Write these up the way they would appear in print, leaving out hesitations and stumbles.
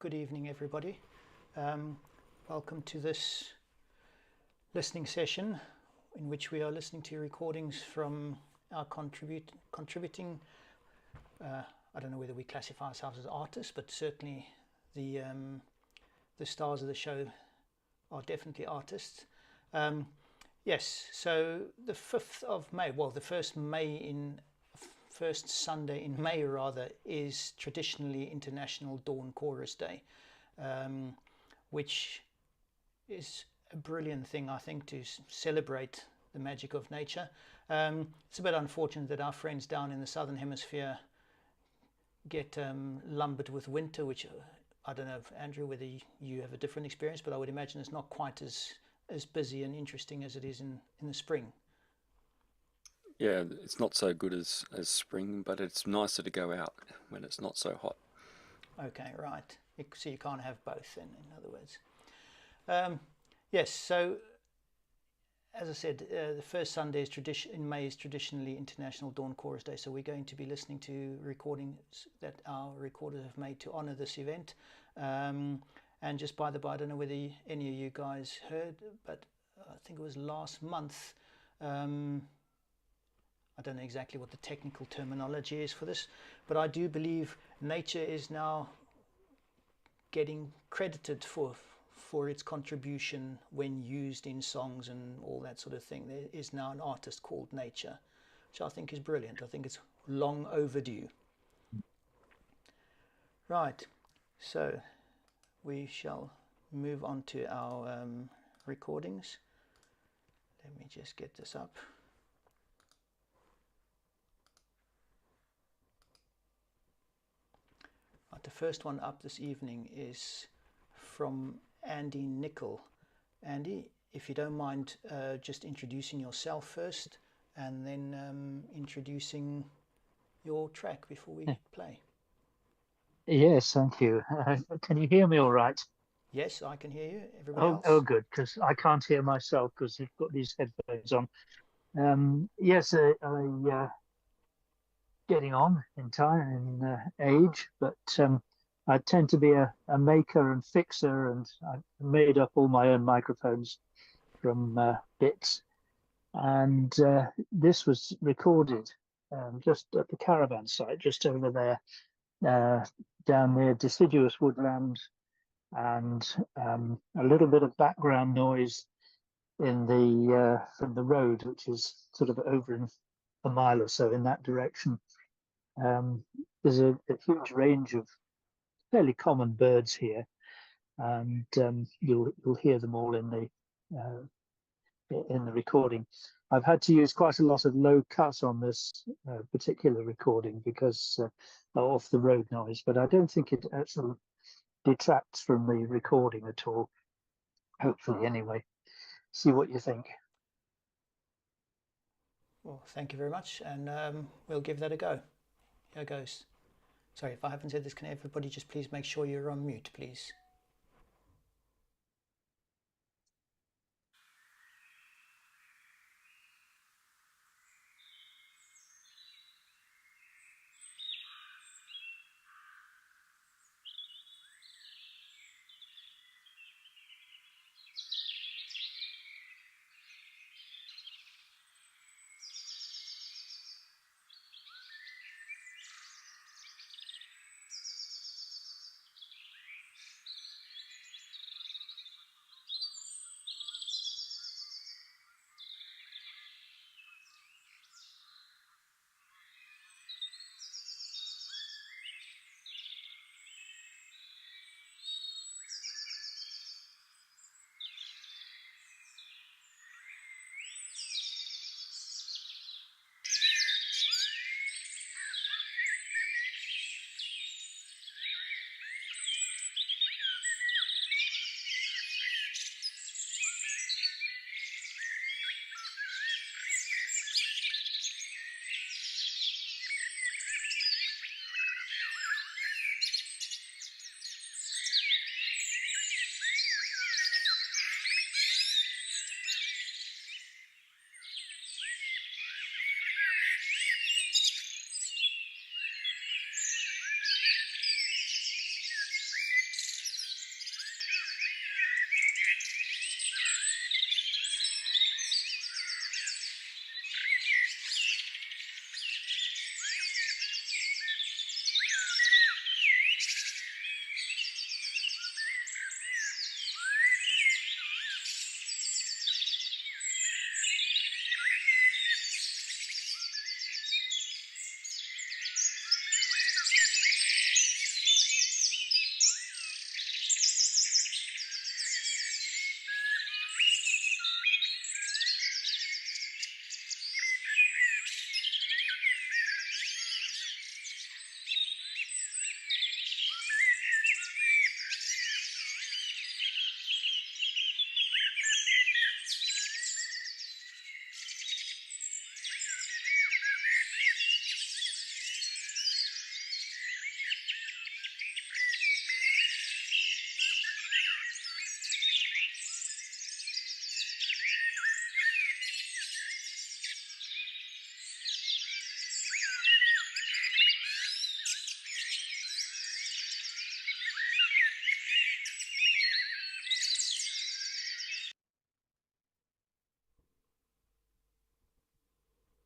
Good evening, everybody. Welcome to this listening session in which we are listening to recordings from our contributing, I don't know whether we classify ourselves as artists, but certainly the stars of the show are definitely artists. Yes, so the 5th of May, well, the first Sunday in May rather, is traditionally International Dawn Chorus Day, which is a brilliant thing, I think, to celebrate the magic of nature. It's a bit unfortunate that our friends down in the southern hemisphere get lumbered with winter, which I don't know, Andrew, whether you have a different experience, but I would imagine it's not quite as busy and interesting as it is in the spring. Yeah, it's not so good as spring, but it's nicer to go out when it's not so hot. Okay, right. So you can't have both then, in other words. Yes, so as I said, the first Sunday in May is traditionally International Dawn Chorus Day, so we're going to be listening to recordings that our recorders have made to honour this event. And just by the by, I don't know whether any of you guys heard, but I think it was last month. I don't know exactly what the technical terminology is for this, but I do believe nature is now getting credited for its contribution when used in songs and all that sort of thing. There is now an artist called Nature, which I think is brilliant. I think it's long overdue. Right, so we shall move on to our recordings. Let me just get this up. The first one up this evening is from Andy Nicol. Andy, if you don't mind just introducing yourself first and then introducing your track before we play. Yes, thank you. Can you hear me all right? Yes, I can hear you. Everybody else? Oh, good, because I can't hear myself because you've got these headphones on. Yes, I getting on in time in age, but I tend to be a maker and fixer, and I made up all my own microphones from bits. And this was recorded just at the caravan site, just over there, down near deciduous woodland, and a little bit of background noise in the from the road, which is sort of over in a mile or so in that direction. There's a huge range of fairly common birds here, and you'll hear them all in the recording. I've had to use quite a lot of low cut on this particular recording because of the road noise, but I don't think it actually detracts from the recording at all. Hopefully, anyway. See what you think. Well, thank you very much, and we'll give that a go. Here goes. Sorry, if I haven't said this, can everybody just please make sure you're on mute, please?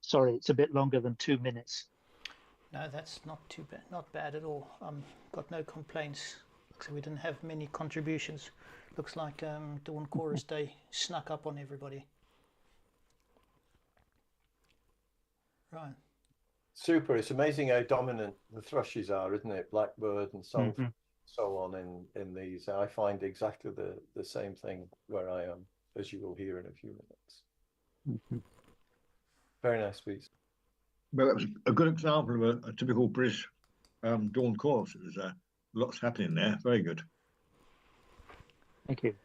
sorry, it's a bit longer than 2 minutes. No, that's not too bad, not bad at all. Got no complaints. So we didn't have many contributions. Looks like Dawn Chorus Day snuck up on everybody. Right. Super. It's amazing how dominant the thrushes are, isn't it? Blackbird and so on in these. I find exactly the same thing where I am, as you will hear in a few minutes. Very nice piece. Well, that was a good example of a typical British dawn chorus. It was lots happening there. Very good. Thank you.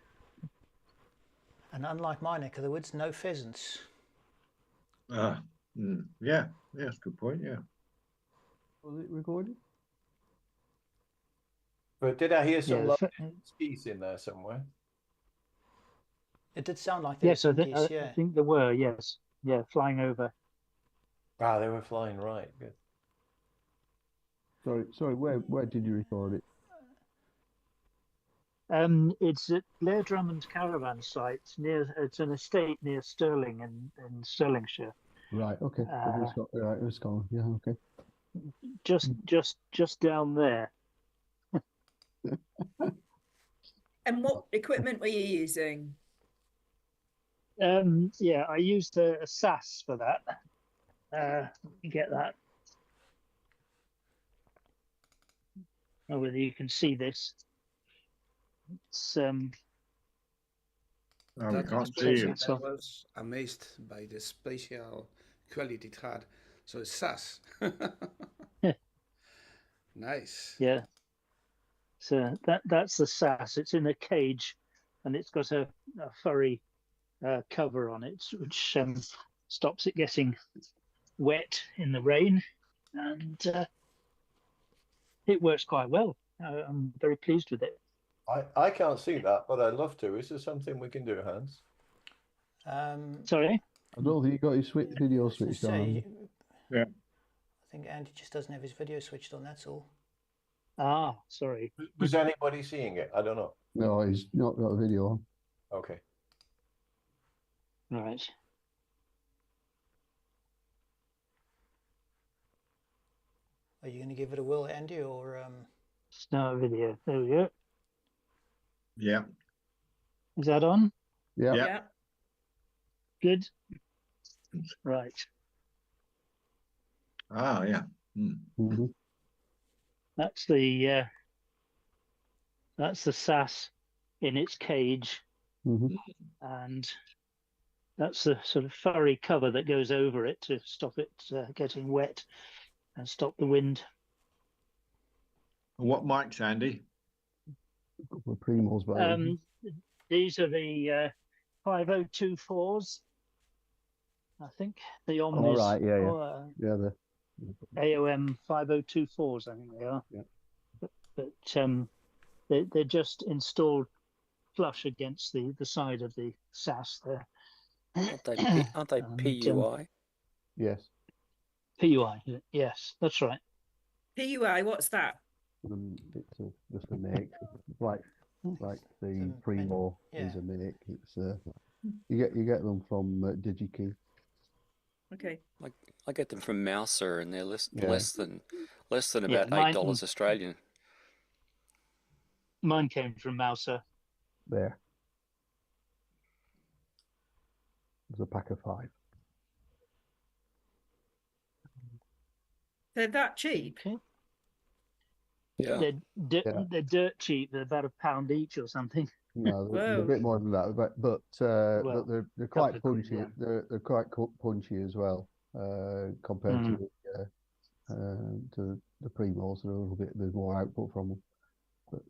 And unlike my neck of the woods, no pheasants. Yeah, that's a good point. Yeah. Was it recorded? But did I hear some Yeah, skis in there somewhere? It did sound like there yes, were I think, geese, yeah. I think there were. Yes, yeah, flying over. Ah, they were flying, right. Good. Sorry. Where did you record it? It's at Blair Drummond's caravan site near. It's an estate near Stirling in Stirlingshire. Right. Okay. It was gone. Yeah. Okay. Just down there. And what equipment were you using? Yeah, I used a SAS for that. You get that. Oh, whether you can see this. It's We can't see you. So- I was amazed by the spatial quality it had. So it's SAS. Nice. yeah. So that's the SAS. It's in a cage, and it's got a furry cover on it, which stops it getting wet in the rain, and it works quite well. I'm very pleased with it. I can't see that, but I'd love to. Is there something we can do, Hans? Sorry? I don't think you got your video switched on. Yeah. I think Andy just doesn't have his video switched on, that's all. Ah, sorry. Was anybody seeing it? I don't know. No, he's not got a video on. Okay. Right. Are you going to give it a whirl, Andy, or Start video. There we go. Yeah. Is that on? Yeah. Yeah. Good. Right. Ah, yeah. Mm-hmm. That's the SAS in its cage, Mm-hmm. and that's the sort of furry cover that goes over it to stop it getting wet and stop the wind. And what mics, Andy? A couple of primos, but These are the 5024s, I think. The Omnis. all right, yeah. Or, Yeah, AOM 5024s, I think they are. Yeah. But they're just installed flush against the side of the SAS there. Aren't they PUI? yes. PUI, yes, that's right. PUI, what's that? It's just a make, like the Primo is a make. It's you get them from DigiKey. Okay. I get them from Mouser, and they're less than Yeah, about $8 Australian. Mine came from Mouser. There. There's a pack of 5. They're that cheap? Okay. Yeah. They're dirt cheap. They're about £1 each or something. No, they're a Whoa. bit more than that, but Well, they're quite couple of quid, punchy. yeah. They're quite punchy as well compared to the Primos. They're a little bit. There's more output from them, but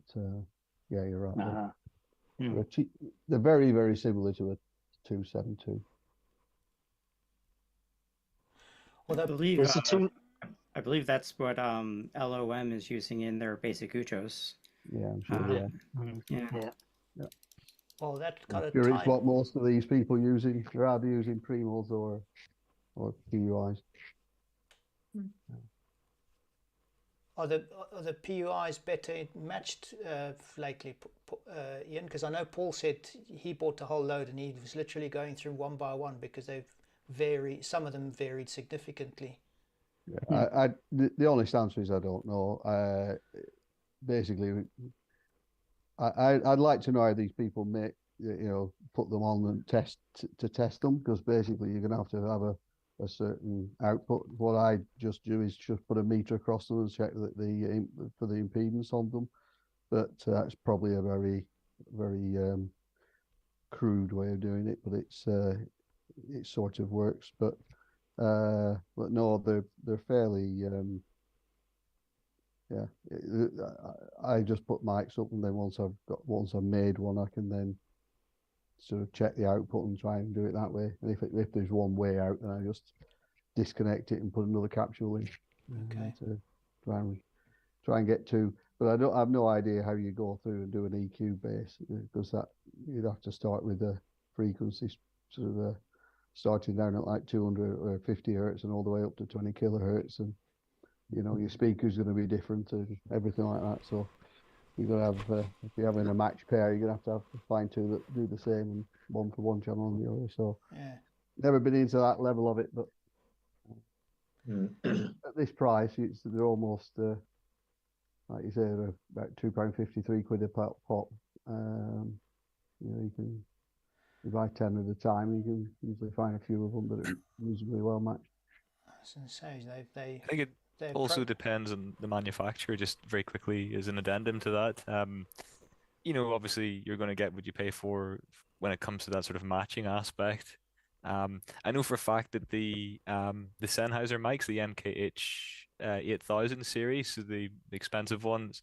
yeah, you're right. They're cheap. They're very, very similar to a 272. although I believe that's what LOM is using in their basic Uchos. Yeah, I'm sure. Yeah. well, that got a It's time. what most of these people using. They're either using Primos or PUIs. Are the PUIs better matched lately, Ian? Because I know Paul said he bought a whole load and he was literally going through one by one because they're some of them varied significantly. Yeah, the honest answer is I don't know. Basically, I'd like to know how these people make, put them on and test them, because basically you're going to have a certain output. What I just do is just put a meter across them and check that for the impedance on them. But that's probably a very, very crude way of doing it, but it sort of works. But no, they're fairly. Yeah, I just put mics up, and then once I've made one, I can then sort of check the output and try and do it that way. And if there's one way out, then I just disconnect it and put another capsule in. Okay. To try and get two. But I have no idea how you go through and do an EQ base, because that you'd have to start with the frequency sort of starting down at like 200 or 50 hertz and all the way up to 20 kilohertz, and your speaker's going to be different and everything like that. So you're going to have, if you're having a match pair, you're going to have find two that do the same, and one for one channel and the other. So yeah, never been into that level of it, but at this price, they're almost like you say, they're about £2.50, £3 a pop. You buy 10 at a time, you can usually find a few of them that are reasonably well matched. I think it also depends on the manufacturer. Just very quickly, as an addendum to that, obviously you're going to get what you pay for when it comes to that sort of matching aspect. I know for a fact that the Sennheiser mics, the MKH 8000 series, so the expensive ones,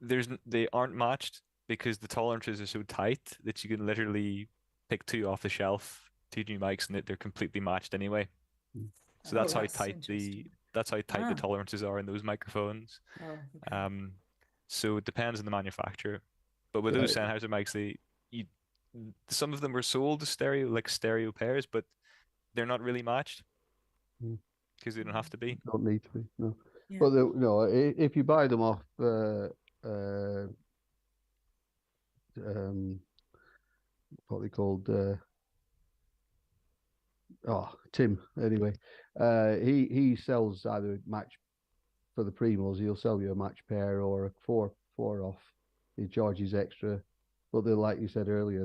they aren't matched because the tolerances are so tight that you can literally pick two off the shelf, two new mics, and they're completely matched anyway. So that's how tight the tolerances are in those microphones. So it depends on the manufacturer. But with those Sennheiser mics, some of them were sold as stereo pairs, but they're not really matched because they don't have to be. Don't need to be, no. Yeah. But no, if you buy them off what they called Tim anyway, he sells either match for the primos. He'll sell you a match pair or a four off. He charges extra, but they're, like you said earlier,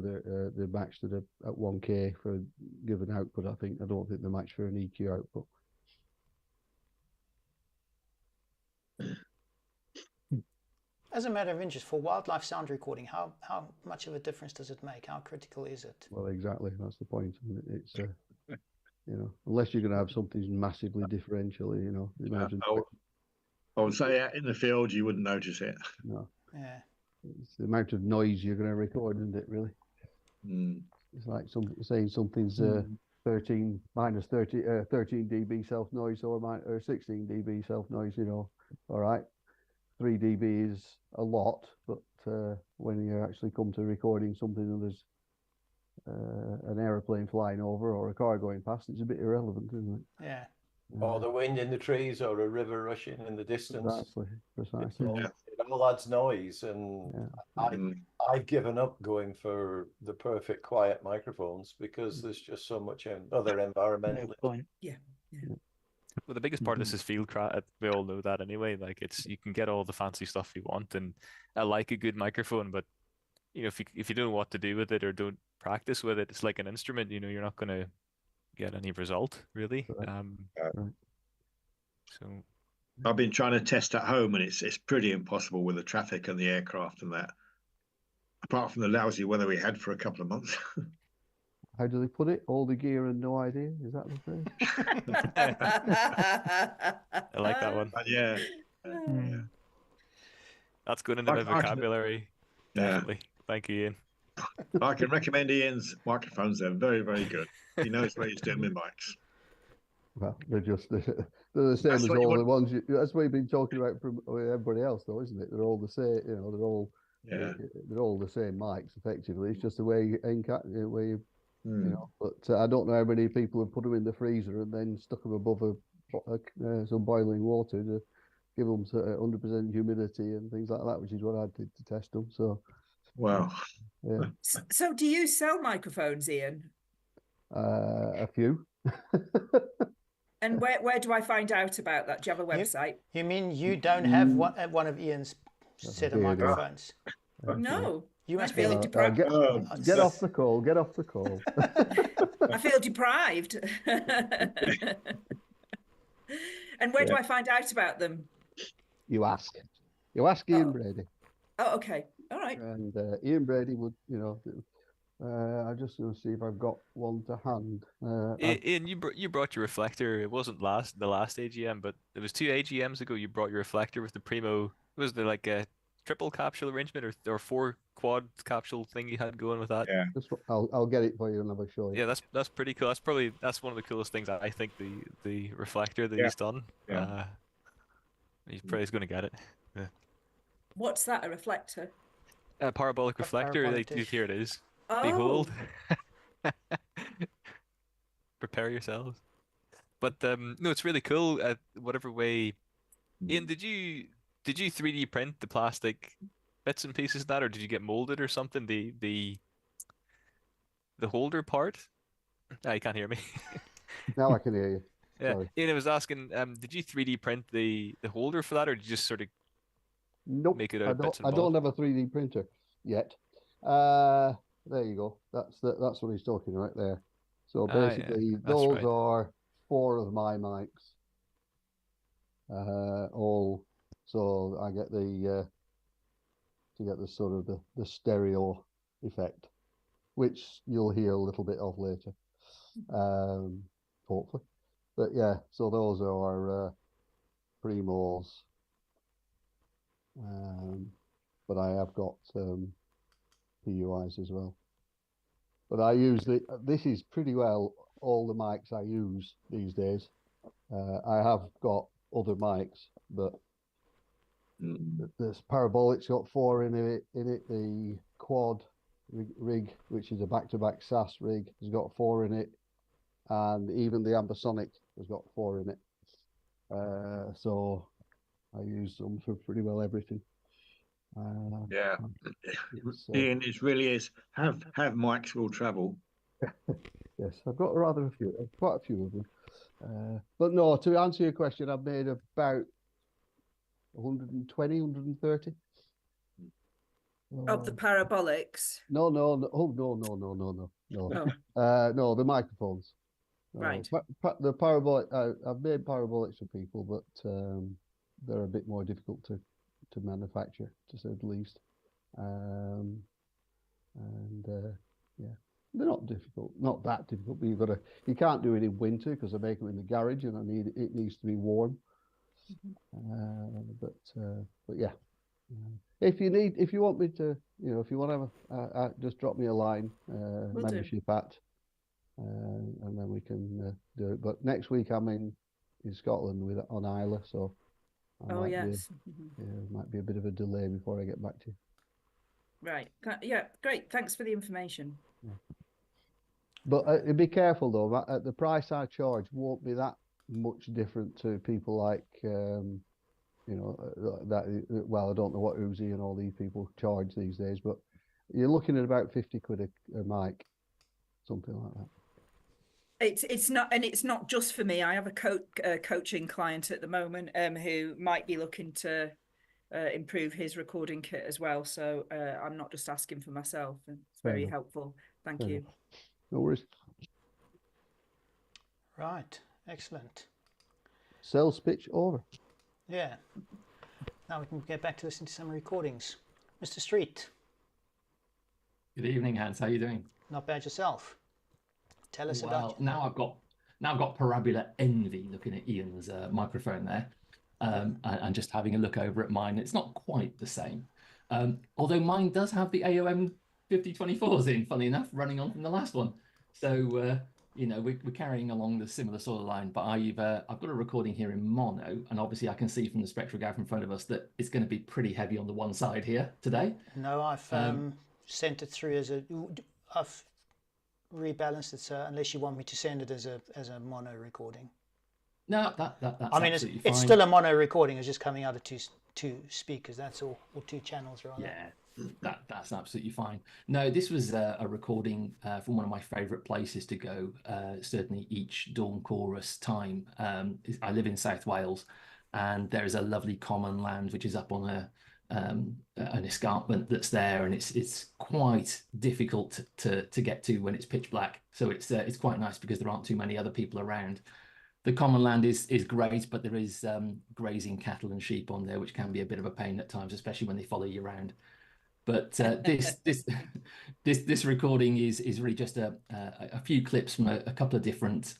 they're matched at 1K for a given output. I don't think they're matched for an EQ output. As a matter of interest, for wildlife sound recording, how much of a difference does it make? How critical is it? Well, exactly. That's the point. It's unless you're going to have something massively differential, imagine. I would say out in the field you wouldn't notice it. No. Yeah. It's the amount of noise you're going to record, isn't it? Really. It's like saying something's 13 dB self noise or 16 dB self noise. All right. 3 dB is a lot, but when you actually come to recording something and there's an aeroplane flying over or a car going past, it's a bit irrelevant, isn't it? Yeah. Or the wind in the trees or a river rushing in the distance. Precisely. It all adds noise, and I've given up going for the perfect quiet microphones because there's just so much other environmental. Yeah. Well, the biggest part of this is field craft. We all know that anyway. Like you can get all the fancy stuff you want, and I like a good microphone, but if you don't know what to do with it or don't practice with it, it's like an instrument. You're not going to get any result really. So I've been trying to test at home, and it's pretty impossible with the traffic and the aircraft and that. Apart from the lousy weather we had for a couple of months. How do they put it? All the gear and no idea? Is that the phrase? I like that one. Yeah. That's good into my vocabulary. Definitely. Thank you, Ian. I can recommend Ian's microphones. They're very, very good. He knows what he's doing with mics. Well, they're the same as all the ones. That's what you've been talking about from everybody else, though, isn't it? They're all the same. They're all the same mics. Effectively, it's just the way you But I don't know how many people have put them in the freezer and then stuck them above some boiling water to give them 100% humidity and things like that, which is what I did to test them. So, wow. Yeah. So, do you sell microphones, Ian? A few. And where do I find out about that? Do you have a You- website? You mean you don't have one of Ian's set of Beardy. microphones? No. You I must feel be. deprived. Get off the call. Get off the call. I feel deprived. And where do I find out about them? You ask. You ask Ian Oh. Brady. Oh, okay. All right. And Ian Brady would, I'm just going to see if I've got one to hand. Ian, you brought your reflector. It wasn't the last AGM, but it was 2 AGMs ago. You brought your reflector with the Primo. Was there like a triple capsule arrangement or 4 quad capsule thing you had going with that? Yeah. I'll get it for you and I'll show you. Yeah, that's pretty cool. That's one of the coolest things I think the reflector that he's done. Yeah. He's probably going to get it. Yeah. What's that? A reflector? A parabolic reflector. parabolic Like, dish. here it is. Oh. Behold. Prepare yourselves. But no, it's really cool. Whatever way, Ian, did you 3D print the plastic bits and pieces of that, or did you get molded or something? The holder part. Ah, you can't hear me. Now I can hear you. Yeah, Sorry. Ian, I was asking, did you 3D print the holder for that, or did you just sort of Nope. make it out of bits and I don't bobs? have a 3D printer yet. There you go. That's what he's talking right there. So Ah, yeah, basically, that's those right. are 4 of my mics. All so I get the to get the sort of the stereo effect, which you'll hear a little bit of later, hopefully. But yeah, so those are Primos. But I have got PUIs as well. But I use this is pretty well all the mics I use these days. I have got other mics, but this parabolic's got 4 in it. The quad rig, which is a back-to-back SAS rig, has got 4 in it, and even the ambisonic has got 4 in it. So I use them for pretty well everything. Yeah. Ian, it really is have mics will travel. Yes, I've got quite a few of them. But no, to answer your question, I've made about 120, 130. Of the parabolics. No. Oh, no. Oh. No, the microphones. Right. The parabolic. I've made parabolics for people, but they're a bit more difficult to manufacture, to say the least. Yeah, they're not difficult, not that difficult. But you can't do it in winter because I make them in the garage, and it needs to be warm. But yeah, if you want me to, if you want to have just drop me a line, membership at, and then we can do it. But next week I'm in Scotland on Isla, so Yes. might be a bit of a delay before I get back to you. Right. Yeah, great. Thanks for the information. Yeah. But be careful though. The price I charge won't be that much different to people like that. Well, I don't know what Uzi and all these people charge these days, but you're looking at about 50 quid a mic, something like that. It's not just for me. I have a coaching client at the moment who might be looking to improve his recording kit as well. So I'm not just asking for myself. It's very helpful. Thank you. No worries. Right. Excellent. Sales pitch over. Yeah. Now we can get back to listening to some recordings. Mr. Street. Good evening, Hans. How are you doing? Not bad yourself. Tell us about. Now I've got parabola envy looking at Ian's microphone there, and just having a look over at mine. It's not quite the same, although mine does have the AOM 5024s in. Funny enough, running on from the last one. So we're carrying along the similar sort of line. But I've got a recording here in mono, and obviously I can see from the spectrograph in front of us that it's going to be pretty heavy on the one side here today. No, I've sent it through I've rebalanced it, so unless you want me to send it as a mono recording. No, that's I mean, it's still a mono recording. It's just coming out of two speakers. That's all, or 2 channels rather. Yeah, That's absolutely fine. No, this was a recording from one of my favorite places to go, certainly each dawn chorus time. I live in South Wales, and there's a lovely common land which is up on an escarpment that's there, and it's quite difficult to get to when it's pitch black. So it's quite nice because there aren't too many other people around. The common land is great, but there is grazing cattle and sheep on there, which can be a bit of a pain at times, especially when they follow you around. But this recording is really just a few clips from a couple of different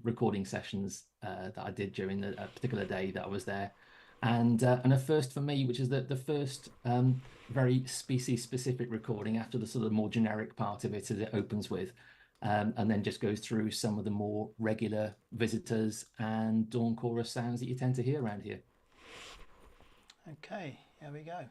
recording sessions that I did during a particular day that I was there, and a first for me, which is the first very species specific recording after the sort of more generic part of it as it opens with, and then just goes through some of the more regular visitors and dawn chorus sounds that you tend to hear around here. Okay, here we go.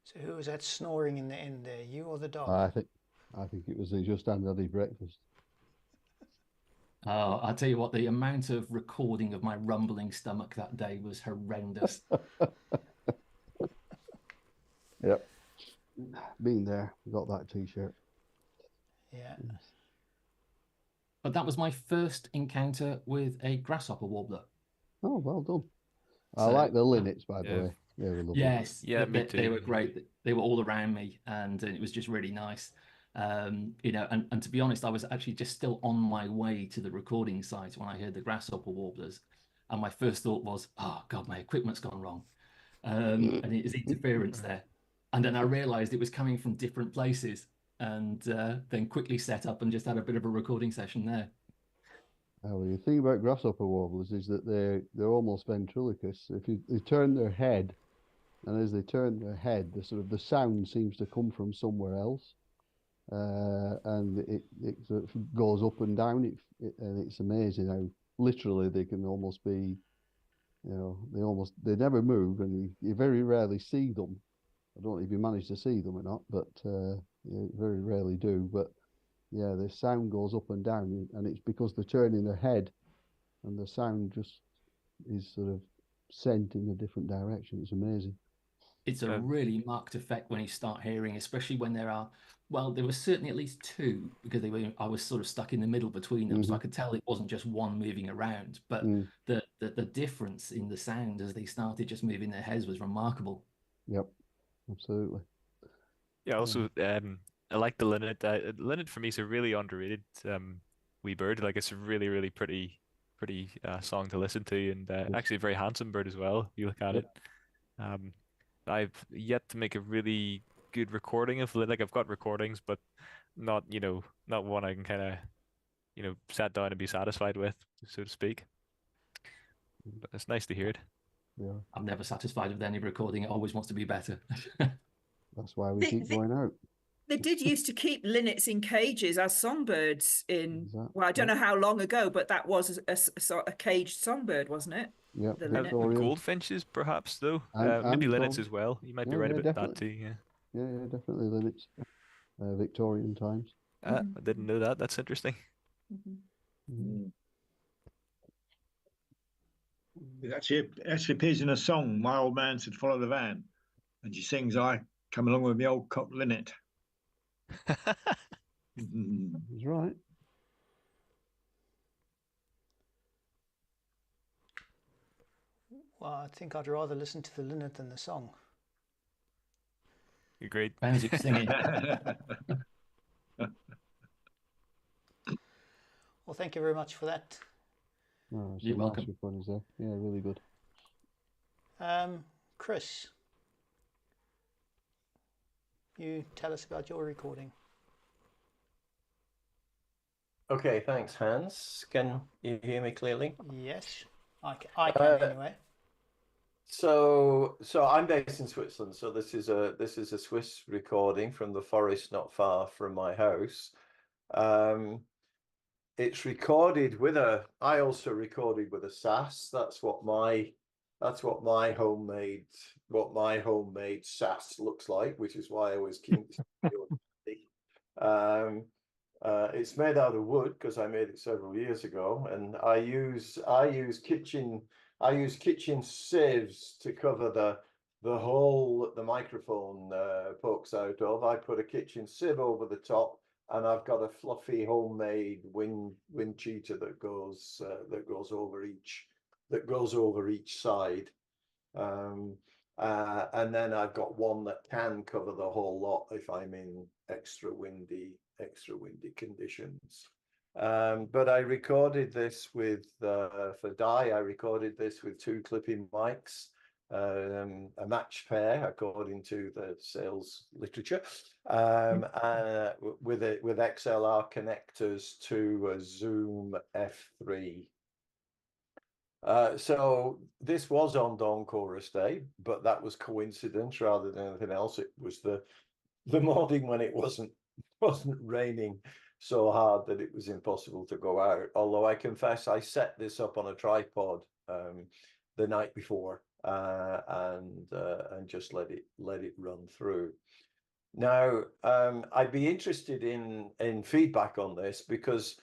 So who was that snoring in the end there, you or the dog? I think it was he just hadn't had his breakfast. Oh, I'll tell you what, the amount of recording of my rumbling stomach that day was horrendous. Yep. Been there, got that t-shirt. Yeah. But that was my first encounter with a grasshopper warbler. Oh, well done. I So, like the linnets, by the way. They were lovely. Yes, Yeah, me too. They were great. They were all around me, and it was just really nice. You know, and to be honest, I was actually just still on my way to the recording site when I heard the grasshopper warblers, and my first thought was, "Oh God, my equipment's gone wrong," and it was interference there. And then I realised it was coming from different places, and then quickly set up and just had a bit of a recording session there. Well, the thing about grasshopper warblers is that they're almost ventriloquists. If they turn their head, and as they turn their head, the sound seems to come from somewhere else, and it sort of goes up and down. And it's amazing how literally they can almost be, they never move, and you very rarely see them. I don't know if you manage to see them or not, but you very rarely do. But yeah, the sound goes up and down, and it's because they're turning their head, and the sound just is sort of sent in a different direction. It's amazing. It's a really marked effect when you start hearing, especially when there were certainly at least two because I was sort of stuck in the middle between them. So I could tell it wasn't just one moving around, but the difference in the sound as they started just moving their heads was remarkable. Yep, absolutely. Yeah, also, I like the linnet. Linnet for me is a really underrated wee bird. Like it's really, really pretty pretty song to listen to, and actually a very handsome bird as well. You look at it. I've yet to make a really good recording of like I've got recordings, but not not one I can kind of sat down and be satisfied with, so to speak. But it's nice to hear it. Yeah, I'm never satisfied with any recording. It always wants to be better. that's why we keep going out. They did used to keep linnets in cages as songbirds in, well, I don't know how long ago, but that was a caged songbird, wasn't it? Yeah, The linnet. Goldfinches, perhaps, though. And Maybe linnets as well. You might be right about definitely. that too. Yeah. Yeah, definitely linnets. Victorian times. I didn't know that. That's interesting. It actually appears in a song. My old man said, "Follow the van," and she sings, "I come along with the old cock linnet." He's right. Well, I think I'd rather listen to the linnet than the song. Agreed. Music singing. Well, thank you very much for that. Oh, You're welcome. Nice recordings there. Yeah, really good. Chris, you tell us about your recording. Okay, thanks, Hans. Can you hear me clearly? Yes, I can anyway. So I'm based in Switzerland. So this is a Swiss recording from the forest not far from my house. It's recorded with I also recorded with a SAS. That's what my homemade SAS looks like, which is why I was keen to it's made out of wood because I made it several years ago, and I use kitchen sieves to cover the hole that the microphone pokes out of. I put a kitchen sieve over the top, and I've got a fluffy homemade wind cheater that goes over each side. And then I've got one that can cover the whole lot if I'm in extra windy conditions. But I recorded this with for Dye. I recorded this with 2 clipping mics, a matched pair according to the sales literature, with XLR connectors to a Zoom F3. So this was on Dawn Chorus Day, but that was coincidence rather than anything else. It was the morning when it wasn't raining so hard that it was impossible to go out. Although I confess I set this up on a tripod the night before and just let it run through. Now I'd be interested in feedback on this because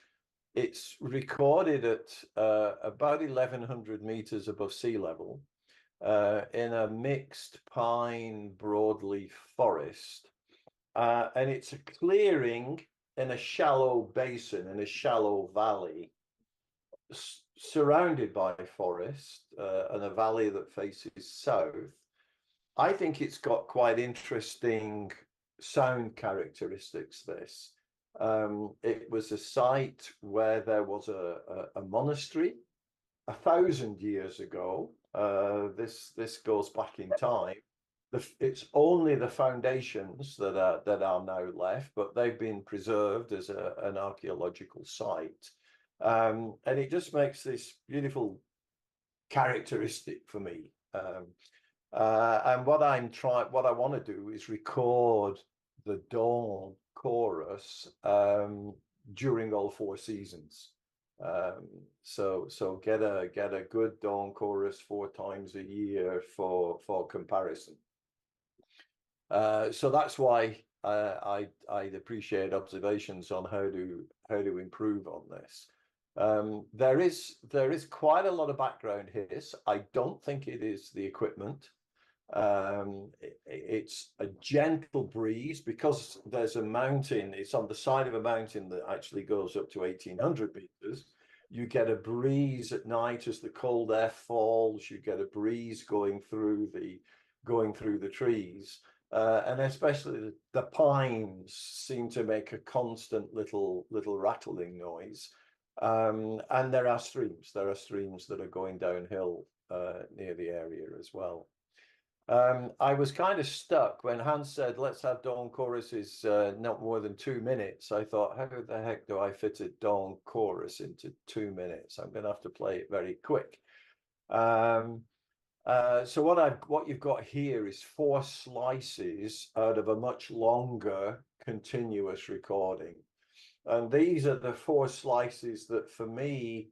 it's recorded at about 1,100 meters above sea level in a mixed pine broadleaf forest. And it's a clearing in a shallow basin, in a shallow valley, surrounded by forest and a valley that faces south. I think it's got quite interesting sound characteristics, this. It was a site where there was a monastery 1,000 years ago. This goes back in time. It's only the foundations that are now left, but they've been preserved as an archaeological site, and it just makes this beautiful characteristic for me. And what I want to do is record the dawn chorus during all 4 seasons. So get a good dawn chorus 4 times a year for comparison. So that's why I'd appreciate observations on how to improve on this. There is quite a lot of background hiss. I don't think it is the equipment. It's a gentle breeze because there's a mountain. It's on the side of a mountain that actually goes up to 1,800 meters. You get a breeze at night as the cold air falls. You get a breeze going through the trees, and especially the pines seem to make a constant little rattling noise. And there are streams. There are streams that are going downhill near the area as well. I was kind of stuck when Hans said, let's have dawn choruses not more than 2 minutes. I thought, how the heck do I fit a dawn chorus into 2 minutes? I'm going to have to play it very quick. So what you've got here is 4 slices out of a much longer continuous recording. And these are the 4 slices that for me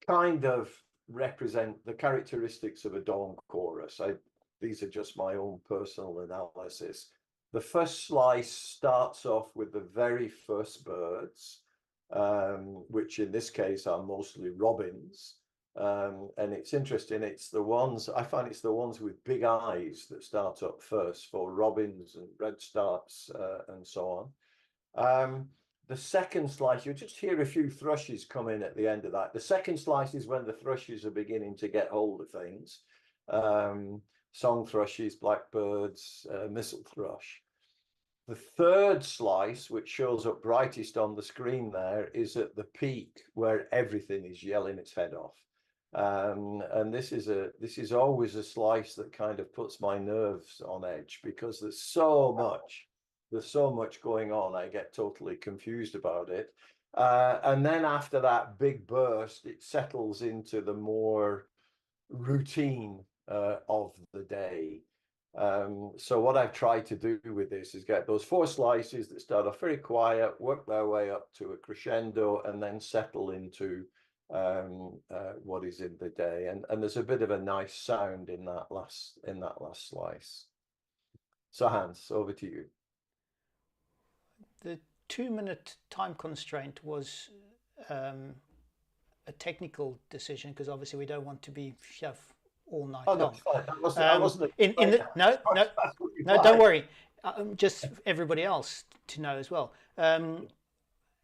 kind of represent the characteristics of a dawn chorus. These are just my own personal analysis. The first slice starts off with the very first birds, which in this case are mostly robins. And it's interesting, it's the ones, I find it's the ones with big eyes that start up first for robins and redstarts and so on. The second slice, you'll just hear a few thrushes come in at the end of that. The second slice is when the thrushes are beginning to get hold of things. Song thrushes, blackbirds, missel thrush. The third slice, which shows up brightest on the screen there, is at the peak where everything is yelling its head off. And this is always a slice that kind of puts my nerves on edge because there's so much going on. I get totally confused about it. And then after that big burst, it settles into the more routine of the day. So what I've tried to do with this is get those 4 slices that start off very quiet, work their way up to a crescendo, and then settle into what is in the day. And there's a bit of a nice sound in that last slice. So Hans, over to you. The 2-minute time constraint was a technical decision because obviously we don't want to be all night long. That's fine. That wasn't no, don't worry. Just everybody else to know as well.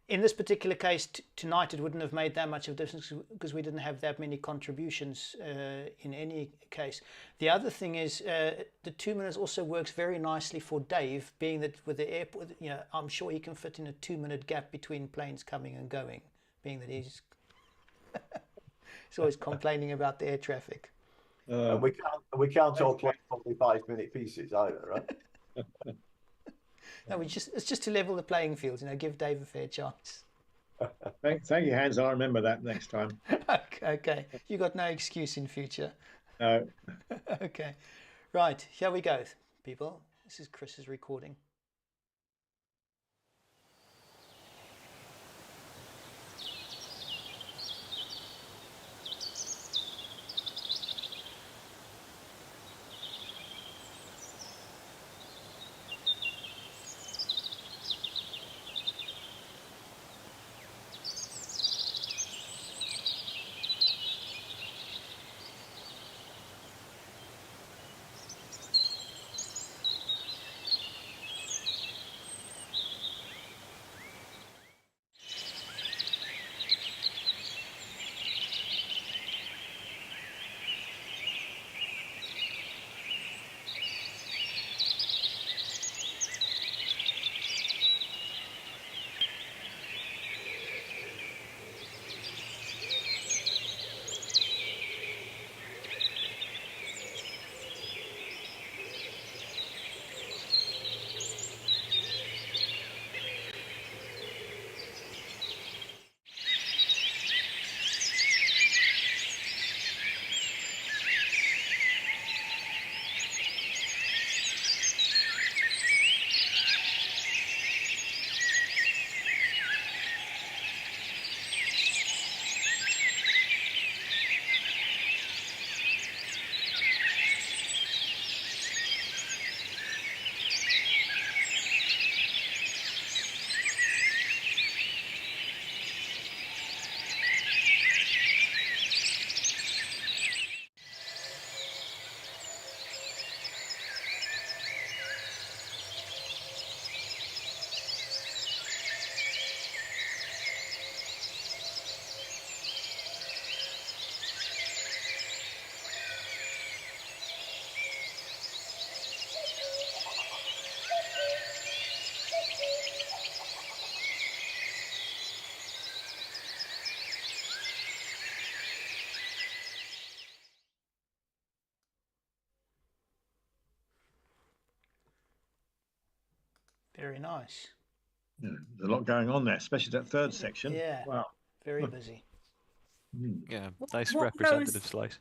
In this particular case, tonight it wouldn't have made that much of a difference because we didn't have that many contributions in any case. The other thing is the 2 minutes also works very nicely for Dave, being that with the airport, I'm sure he can fit in a 2-minute gap between planes coming and going, being that he's always complaining about the air traffic. And we can't all play 45-minute pieces either, right? No, it's just to level the playing field, give Dave a fair chance. Thank you, Hans. I'll remember that next time. Okay, you got no excuse in future. No. Okay, right, here we go, people. This is Chris's recording. Very nice. Yeah, there's a lot going on there, especially that third section. Yeah. Wow. Very busy. Yeah, nice What were representative those- slices.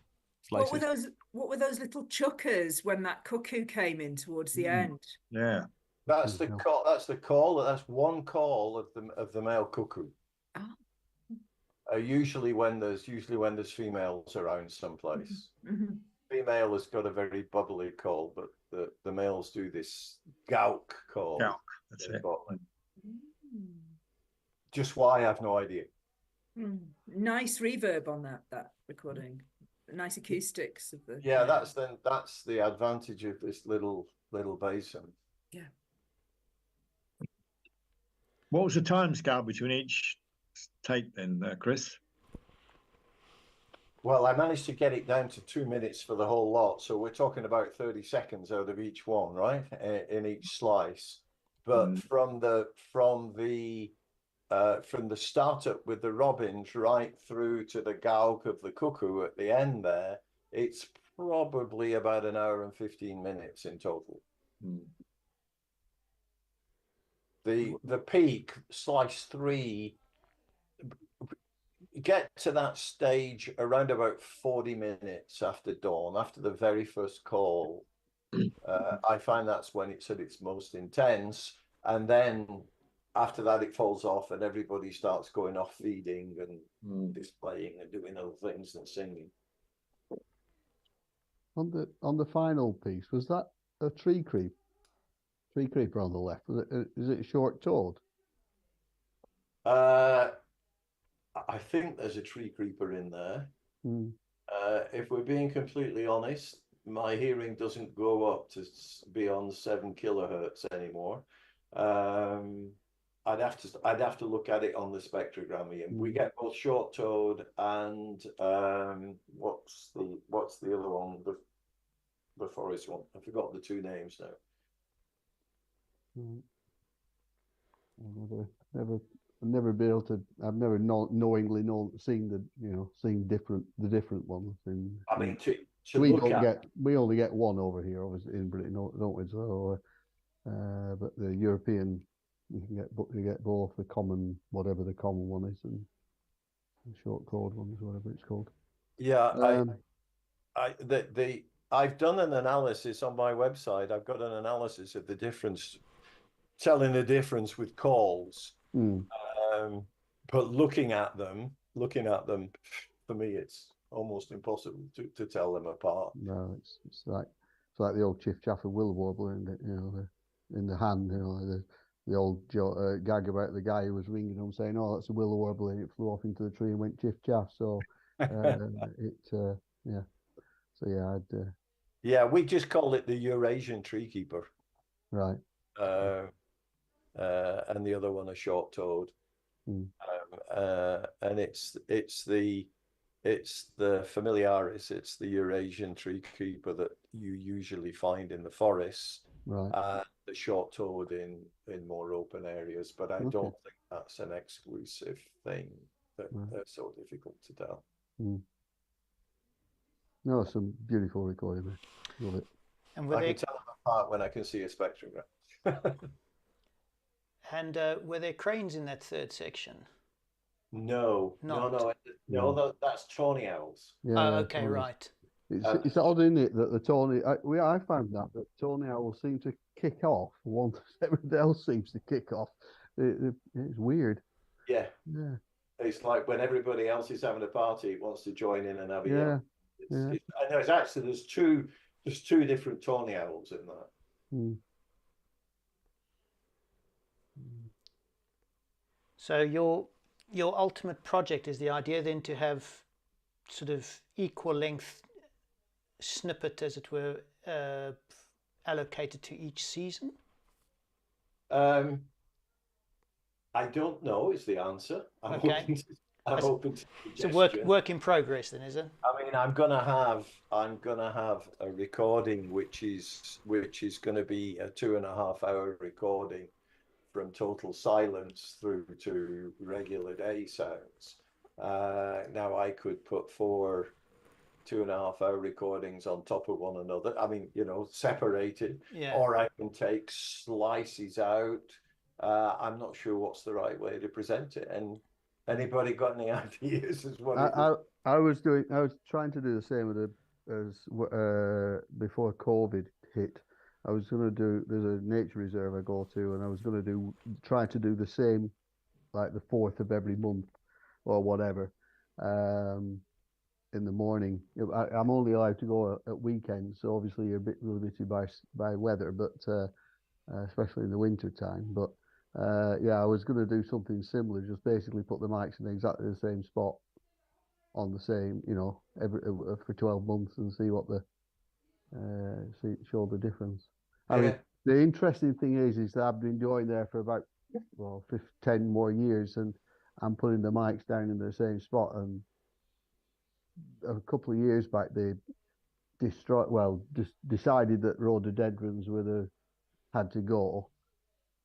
What were those little chuckers when that cuckoo came in towards the end? Yeah. That's the call. That's the call. That's one call of the male cuckoo. Oh. Usually when there's females around someplace. Mm-hmm. Female has got a very bubbly call, but the males do this gawk call. Gawk, that's it. Just why, I have no idea. Nice reverb on that recording. Nice acoustics of the. Yeah, that's the advantage of this little basin. Yeah. What was the time scale between each take then, Chris? Well, I managed to get it down to 2 minutes for the whole lot, so we're talking about 30 seconds out of each one, right? In each slice. But from the startup with the robins right through to the gawk of the cuckoo at the end there, it's probably about an hour and 15 minutes in total. The peak, slice 3, get to that stage around about 40 minutes after dawn, after the very first call. I find that's when it's at its most intense, and then after that it falls off and everybody starts going off feeding and displaying and doing other things and singing. On the final piece, was that a tree creeper on the left? Is it short-toed? I think there's a tree creeper in there. Mm. If we're being completely honest, my hearing doesn't go up to beyond 7 kilohertz anymore. I'd have to look at it on the spectrogram. We get both short-toed and what's the other one? The forest one. I forgot the two names now. I've never been able to. I've never knowingly seen the different ones. I mean, we only get one over here, obviously in Britain, don't we? So, but the European, you get both the common, whatever the common one is, and the short chord ones, whatever it's called. Yeah, I've done an analysis on my website. I've got an analysis of the difference, telling the difference with calls. But looking at them, for me, it's almost impossible to tell them apart. No, it's like the old chiff chaff and willow warbler, in the hand, the old gag about the guy who was ringing them saying, "Oh, that's a willow warbler," and it flew off into the tree and went chiff chaff. So yeah, we just call it the Eurasian tree keeper, right? And the other one a short-toed, and it's the familiaris, it's the Eurasian tree keeper that you usually find in the forests, right? The short-toed in more open areas, but I don't think that's an exclusive thing that they're so difficult to tell. No, some beautiful recording there. Love it. And I can tell them apart when I can see a spectrogram. And were there cranes in that third section? No, that's tawny owls. Yeah, okay, right. It's odd, isn't it, that the tawny? I found that tawny owls seem to kick off once everything else seems to kick off. It's weird. Yeah. It's like when everybody else is having a party, it wants to join in and have a yell. I know it's actually there's two different tawny owls in that. So your ultimate project is the idea then to have sort of equal length snippet, as it were, allocated to each season? I don't know is the answer. I'm open to it's a work in progress then, is it? I mean, I'm gonna have a recording which is going to be a 2.5 hour recording from total silence through to regular day sounds. Now I could put 4 2.5 hour recordings on top of one another. I mean, you know, separated, Yeah. or I can take slices out. I'm not sure what's the right way to present it. And anybody got any ideas as what it is? I was trying to do the same before COVID hit. I was going to do, there's a nature reserve I go to, and I was going to try to do the same, like the 4th of every month or whatever, in the morning. I'm only allowed to go at weekends, so obviously you're a bit limited by weather, but especially in the winter time. But yeah, I was going to do something similar, just basically put the mics in exactly the same spot on the same, you know, for 12 months and see what show the difference. I mean, the interesting thing is that I've been going there for about 10 more years, and I'm putting the mics down in the same spot. And a couple of years back, they decided that rhododendrons had to go,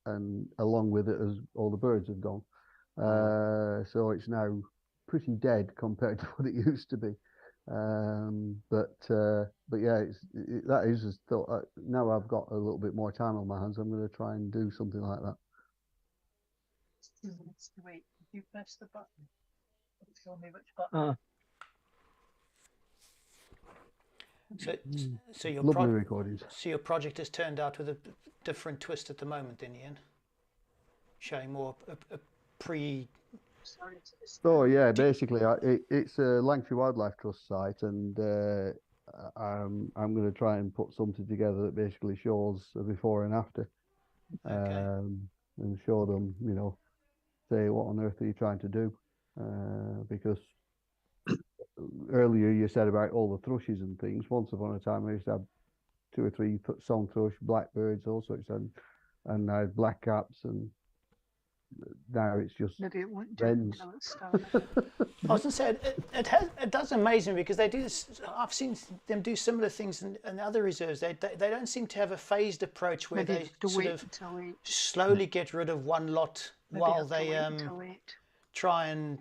and along with it, as all the birds have gone. So it's now pretty dead compared to what it used to be. But yeah, that is just thought. Now I've got a little bit more time on my hands, I'm going to try and do something like that. Wait, did you press the button? Tell me which button. So your lovely recordings. So your project has turned out with a different twist at the moment, then, Ian, showing more a pre. Oh yeah, basically it's a Lancashire Wildlife Trust site, and I'm going to try and put something together that basically shows a before and after, and show them, you know, say what on earth are you trying to do, because earlier you said about all the thrushes and things. Once upon a time I used to have 2 or 3 song thrush, blackbirds, all sorts, and I had blackcaps, and now it's just maybe it won't do wrens. until it starts. I was going to say it does amaze me, because they do. I've seen them do similar things in other reserves. They don't seem to have a phased approach where maybe they sort of slowly get rid of one lot while they try and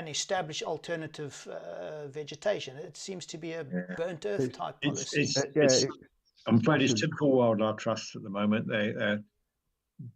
establish alternative vegetation. It seems to be a burnt earth type policy. I'm afraid it's typical wildlife trusts at the moment. They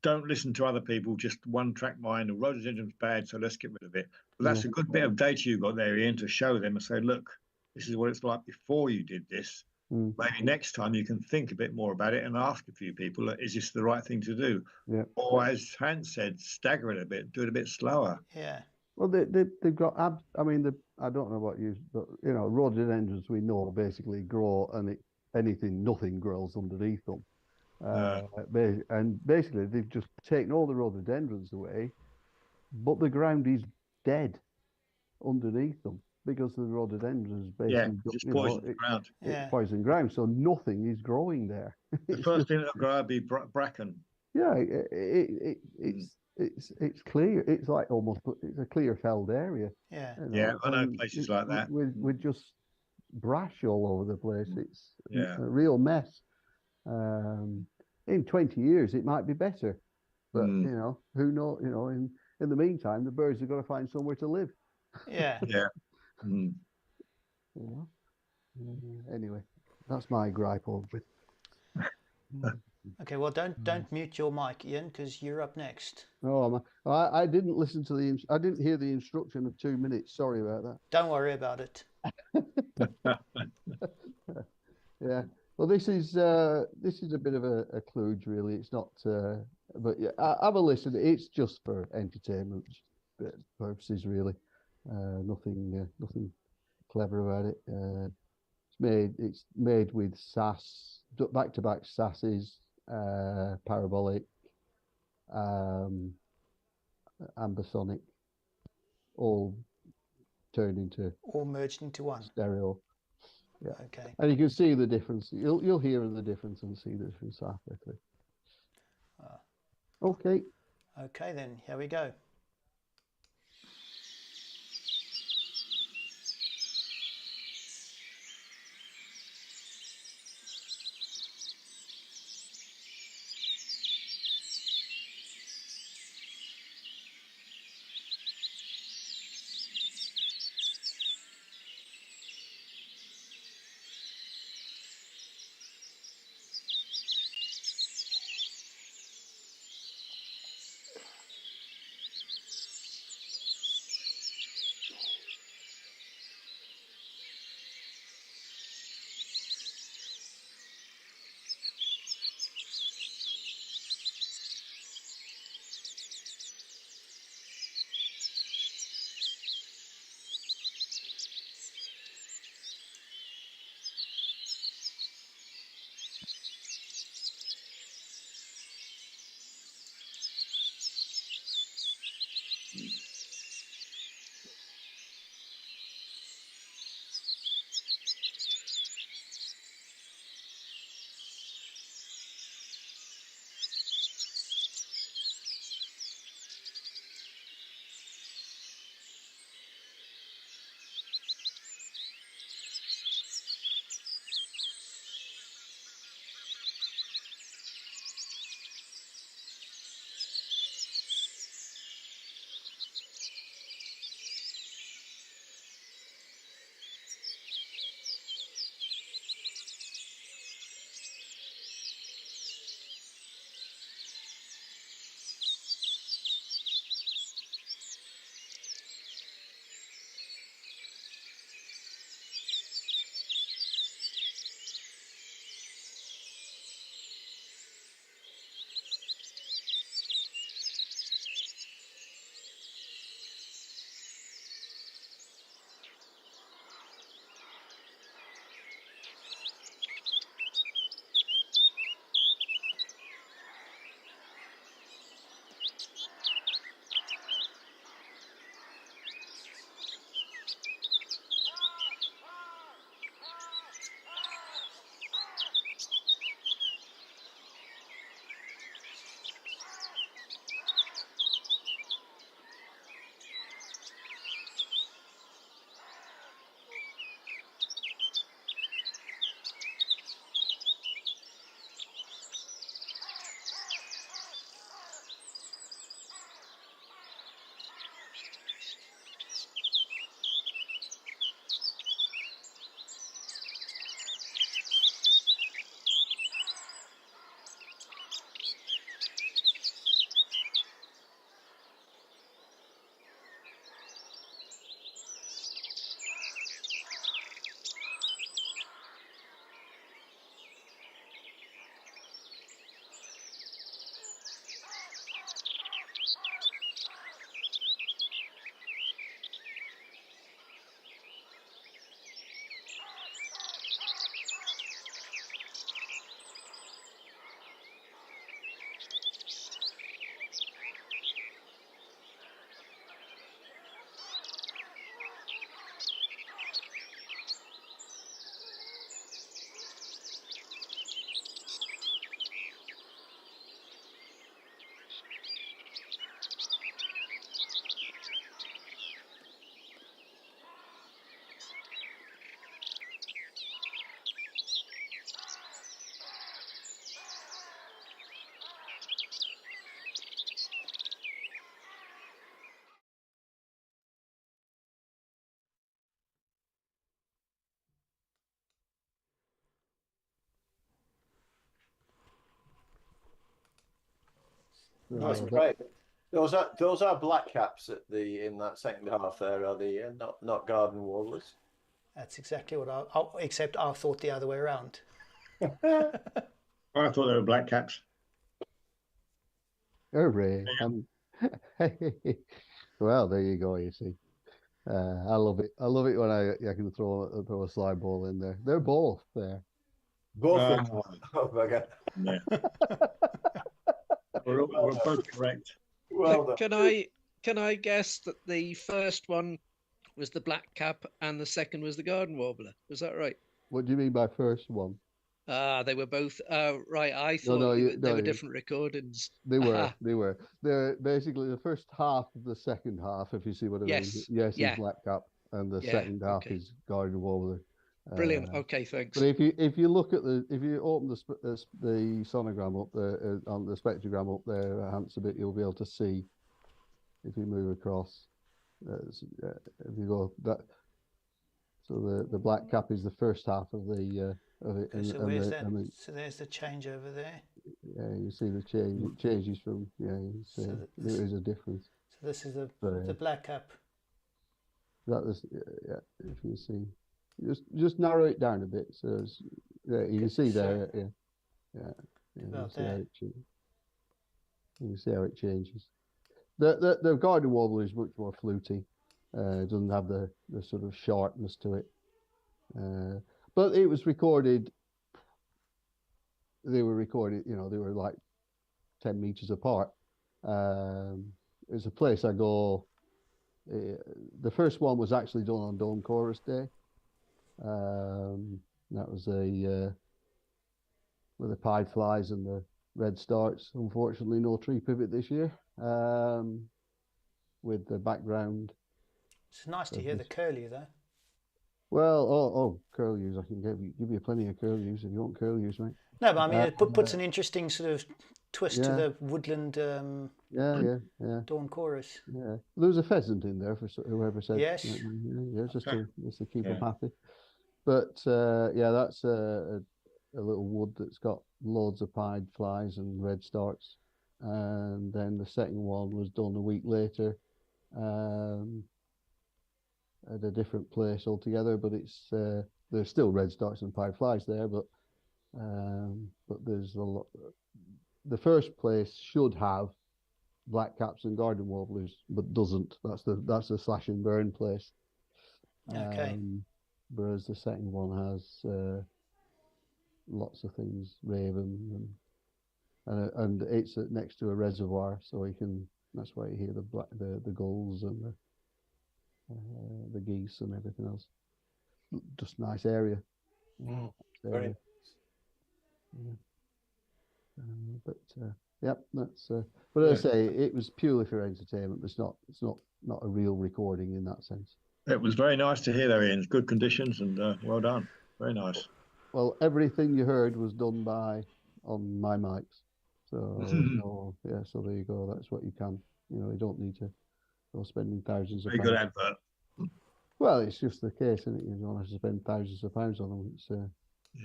don't listen to other people, just one track mind. The rhododendron's bad, so let's get rid of it. But that's a good bit of data you got there, Ian, to show them and say, look, this is what it's like before you did this. Maybe next time you can think a bit more about it and ask a few people, is this the right thing to do? Yeah. Or as Hans said, stagger it a bit, do it a bit slower. Yeah. Well, they've got I mean, I don't know what but you know, rhododendrons we know basically grow, and nothing grows underneath them. And basically they've just taken all the rhododendrons away, but the ground is dead underneath them, because the rhododendrons basically just poison the ground. It's poison ground, so nothing is growing there. The first thing that'll grow will be bracken. Yeah, it's clear. It's like it's a clear felled area. Yeah. You know, yeah, I know places like that. With just brash all over the place. It's a real mess. In 20 years it might be better, but you know, who knows? You know, in the meantime, the birds have got to find somewhere to live. Yeah. Yeah. You know. Anyway, that's my gripe over it. Okay, well, don't mute your mic, Ian, because you're up next. Oh, I didn't listen to I didn't hear the instruction of 2 minutes. Sorry about that. Don't worry about it. Yeah. Well, this is a bit of a kludge, really. It's not, but yeah, have a listen. It's just for entertainment purposes, really. Nothing clever about it. It's made with SAS, back-to-back SASs, parabolic, ambisonic, all merged into one stereo. Yeah. Okay. And you can see the difference. You'll hear the difference and see the difference perfectly. Okay. Okay, then here we go. That's great. Those are black caps at in that second half there, are they? Not garden warblers. That's exactly what except I thought the other way around. I thought they were black caps. Hooray. Well, there you go, you see. I love it. I love it when I can throw a slide ball in there. They're both there. Both. Oh my God. Yeah. We're both correct. Well done. Can I guess that the first one was the black cap and the second was the garden warbler? Was that right? What do you mean by first one? They were both right. I thought they were different recordings. They were. They were. They're basically the first half of the second half, if you see what I mean. Yes, is black cap, and the second half is garden warbler. Brilliant. Okay, thanks. But if you look at if you open the sonogram up there on the spectrogram up there, Hans, a bit, you'll be able to see if you move across. If you go that, so the black cap is the first half of the. So there's the change over there. Yeah, you see the change. It changes from You see there is a difference. So this is the black cap. That is if you see. Just narrow it down a bit, so you can see there. You see how it changes. The garden warbler is much more fluty. It doesn't have the sort of sharpness to it. But it was recorded. They were recorded. They were like 10 meters apart. There's a place I go. The first one was actually done on Dawn Chorus Day. That was with the pied flies and the red starts. Unfortunately, no tree pivot this year. With the background. It's nice to hear the curlew though. Well, curlews! I can give you plenty of curlews if you want curlews, mate. No, but I mean, it puts an interesting sort of twist to the woodland. Dawn chorus. Yeah, there was a pheasant in there for whoever said. Yes. Just to keep them happy. But that's a little wood that's got loads of pied flies and red starts. And then the second one was done a week later at a different place altogether. But it's there's still red starts and pied flies there, but there's a lot. The first place should have black caps and garden warblers, but doesn't. That's the slash and burn place. Okay. Whereas the second one has lots of things, raven and it's next to a reservoir, so that's why you hear the gulls and the geese and everything else. Just nice area. Very nice. That's. But as I say, it was purely for entertainment. It's not a real recording in that sense. It was very nice to hear, though, Ian. Good conditions and well done. Very nice. Well, everything you heard was done on my mics. So so there you go. That's what you can. You don't need to go spending thousands of pounds. Very good advert. Well, it's just the case, isn't it? You don't have to spend thousands of pounds on them. It's,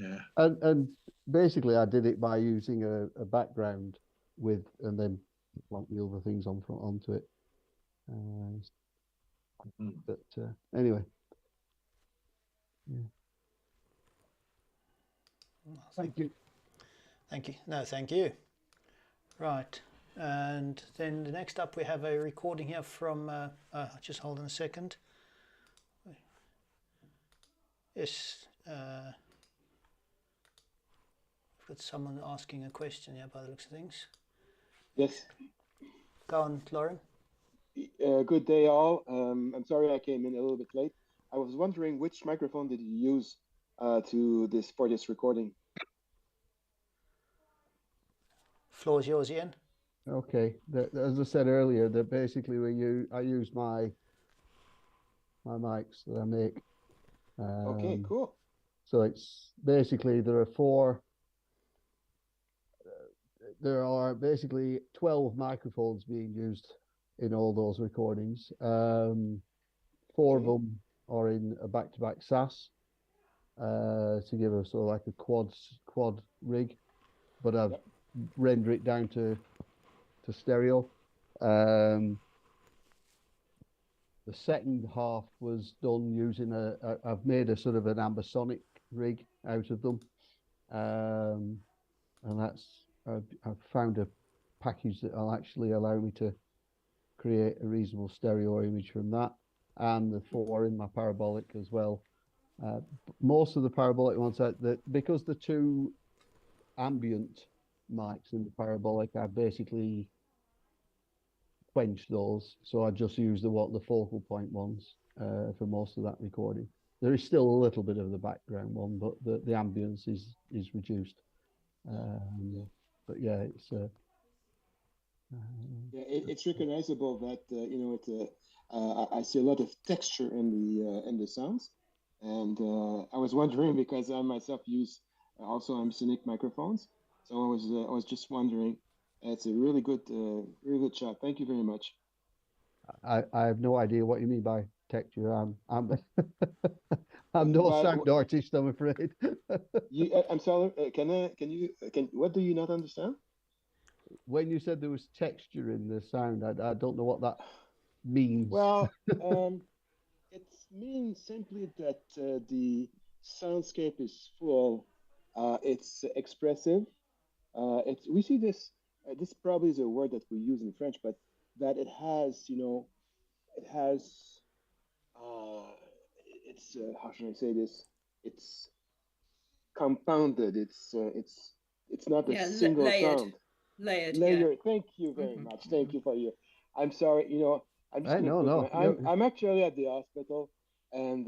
yeah. And basically, I did it by using a background and then plonk the other things onto it. But anyway. Yeah. Thank you. No, thank you. Right. And then the next up, we have a recording here from, just hold on a second. Yes. Got someone asking a question here by the looks of things. Yes. Go on, Lauren. Good day, all. I'm sorry I came in a little bit late. I was wondering which microphone did you use for this recording? Floor's yours, Ian. Okay. As I said earlier, that basically I use my mics that I make. Okay, cool. So it's basically there are basically 12 microphones being used in all those recordings. 4 of them are in a back-to-back SAS to give us sort of like a quad rig, but I've rendered it down to to stereo. The second half was done using I've made a sort of an ambisonic rig out of them, and I've found a package that will actually allow me to create a reasonable stereo image from that, and the 4 in my parabolic as well. Most of the parabolic ones because the 2 ambient mics in the parabolic, I basically quench those, so I just use the focal point ones for most of that recording. There is still a little bit of the background one, but the ambience is reduced. But yeah, it's it's recognizable that you know I see a lot of texture in the sounds, and I was wondering because I myself use also ambisonic microphones, so I was just wondering. It's a really good shot. Thank you very much. I have no idea what you mean by texture. I'm I'm no sound artist, I'm afraid. I'm sorry. What do you not understand? When you said there was texture in the sound, I don't know what that means. Well, it means simply that the soundscape is full. It's expressive. We see this. This probably is a word that we use in French, but that it has, it has. It's how should I say this? It's compounded. It's not a single layered. sound. Layered. Layered. Thank you very much. Thank you for your. I'm sorry. I'm just I'm actually at the hospital, and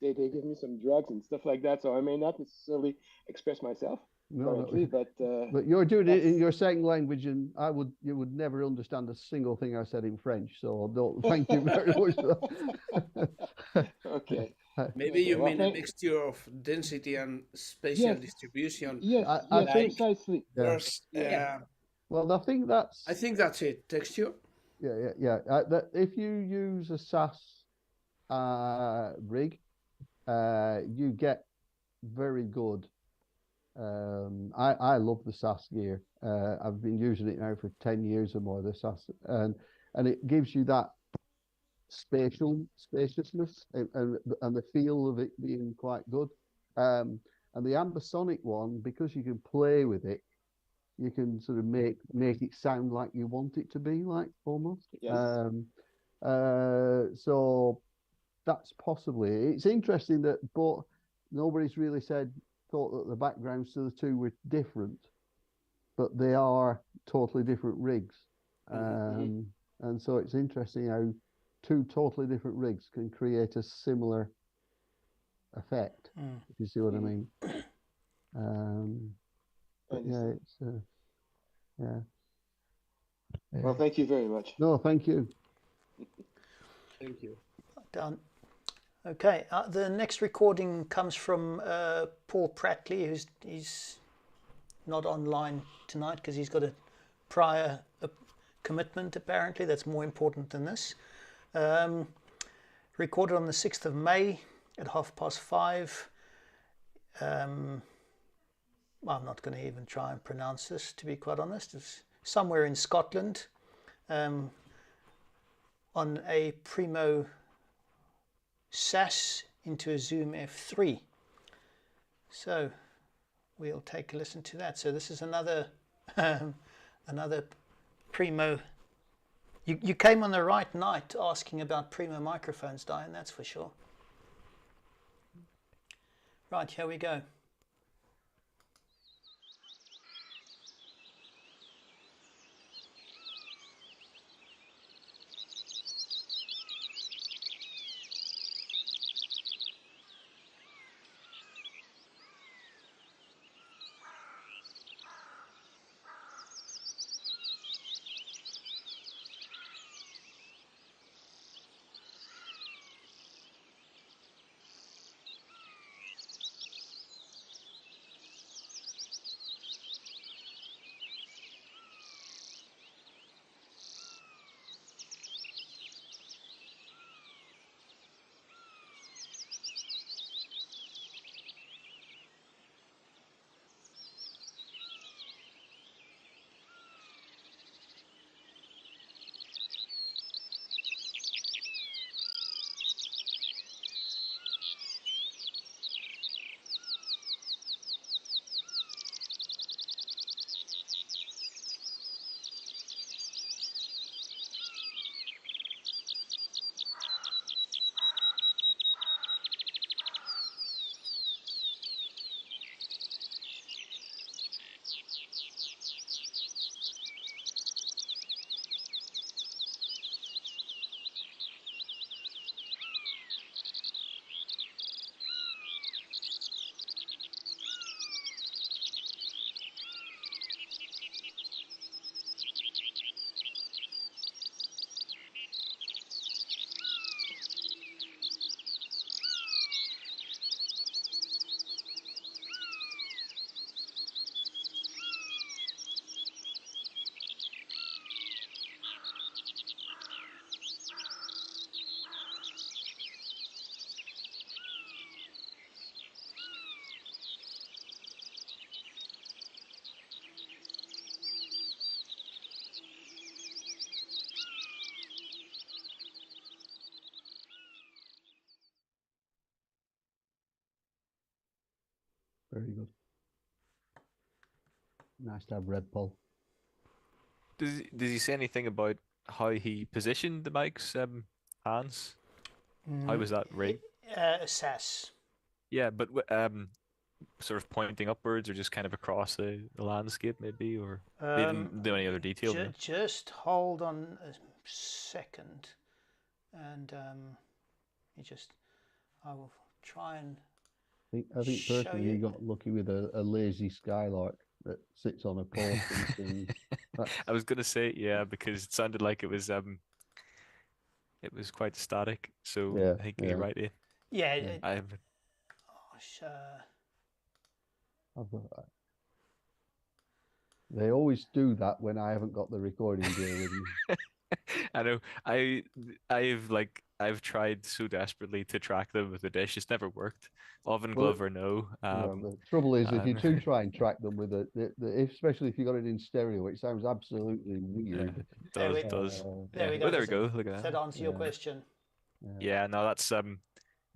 they give me some drugs and stuff like that, so I may not necessarily express myself correctly, but you're doing it in your second language, and you would never understand a single thing I said in French. So don't. Thank you very much for that. Okay. Maybe you mean a mixture of density and spatial distribution. Yes, precisely. Well, I think that's it. Texture. Yeah. If you use a SAS rig, you get very good. I love the SAS gear. I've been using it now for 10 years or more. The SAS, and it gives you that spaciousness and the feel of it being quite good. And the ambisonic one, because you can play with it, you can sort of make it sound like you want it to be, like almost. Yes. So that's possibly. It's interesting that, but nobody's really thought that the backgrounds to the 2 were different, but they are totally different rigs. And so it's interesting how 2 totally different rigs can create a similar effect, if you see what I mean. But yeah, it's yeah. Well, thank you very much. No, thank you. Thank you. Done. Okay, the next recording comes from Paul Prattley, he's not online tonight because he's got a prior commitment, apparently, that's more important than this. Recorded on the 6th of May at 5:30. I'm not going to even try and pronounce this, to be quite honest. It's somewhere in Scotland, on a Primo SAS into a Zoom F3. So we'll take a listen to that. So this is another another Primo. You came on the right night asking about Primo microphones, Diane, that's for sure. Right, here we go. Nice to have Red Bull. Does he say anything about how he positioned the mic's hands? How was that rigged? SAS. Yeah, but sort of pointing upwards or just kind of across the landscape, maybe, or they didn't do any other detail. Just hold on a second, and I will try and. I think personally you got lucky with a lazy skylark that sits on a porch and sings. I was gonna say, yeah, because it sounded like it was quite static. So Yeah, I think you're right. Yeah. They always do that when I haven't got the recording gear with me. I know. I've tried so desperately to track them with the dish. It's never worked. Oven glove or no. The trouble is, if you do try and track them with especially if you got it in stereo, it sounds absolutely weird. Yeah, it does. There we go. Well, there we go. Look at that. Does that answer your question? Yeah. No, that's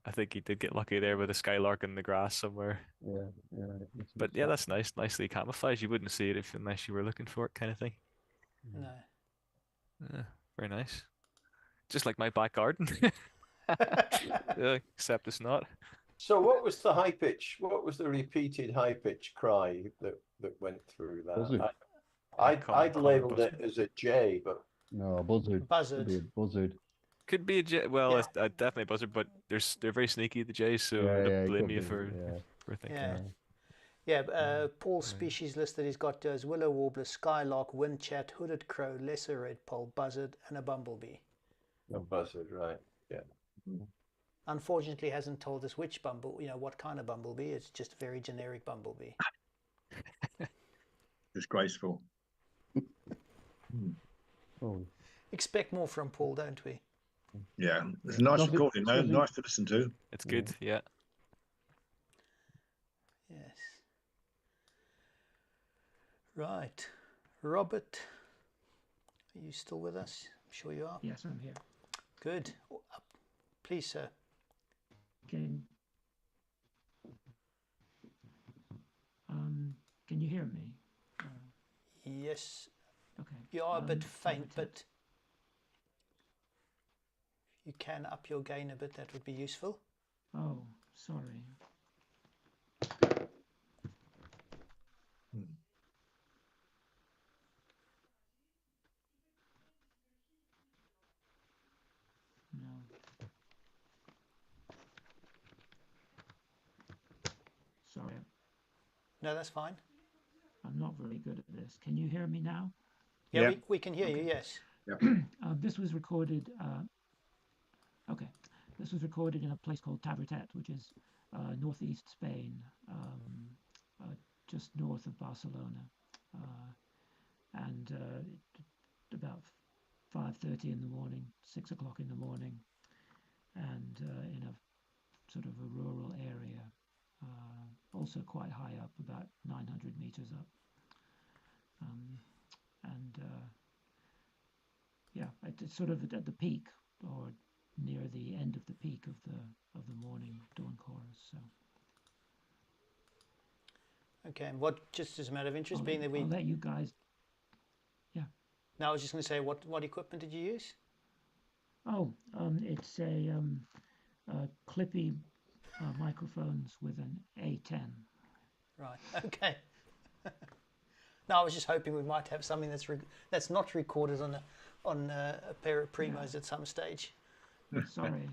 I think he did get lucky there with a skylark in the grass somewhere. Yeah. But yeah, that's nice. Nicely camouflaged. You wouldn't see it unless you were looking for it, kind of thing. No. Yeah, very nice. Just like my back garden. Except it's not. So what was the high pitch? What was the repeated high pitch cry that went through that? I'd labeled it as a J, but no, buzzard. Buzzard. Could be a J. Well, definitely a buzzard, but they're very sneaky, the Jays, so I don't blame you for thinking that. Yeah, Paul's species list that he's got is willow warbler, skylark, windchat, hooded crow, lesser redpoll, buzzard, and a bumblebee. A buzzard, right? Yeah. Unfortunately, hasn't told us which what kind of bumblebee. It's just a very generic bumblebee. Disgraceful. Expect more from Paul, don't we? Yeah, it's a nice recording, though. Nice to listen to. It's good, yeah. Yes. Right. Robert, are you still with us? I'm sure you are. Yes, I'm here. Good. Please, sir. Can you hear me? Yes. Okay. You are a bit faint, but you can up your gain a bit. That would be useful. Oh, sorry. No. Sorry. No, that's fine. I'm not very good at this. Can you hear me now? Yeah, we can hear you, yes. This was recorded, this was recorded in a place called Tabertet, which is northeast Spain, just north of Barcelona. And about 5:30 in the morning, 6 o'clock in the morning, and in a sort of a rural area, also quite high up, about 900 meters up. It's sort of at the peak, or near the end of the peak of the morning dawn chorus. So. Okay, and what, just as a matter of interest, being that I'll let you guys. Yeah. No, I was just going to say, what equipment did you use? Oh, it's a clippy microphones with an A10. Right. Okay. No, I was just hoping we might have something that's not recorded on a pair of Primos at some stage. Sorry.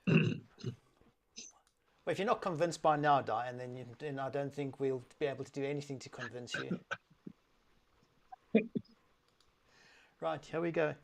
Well, if you're not convinced by now, Diane, then I don't think we'll be able to do anything to convince you. Right, here we go.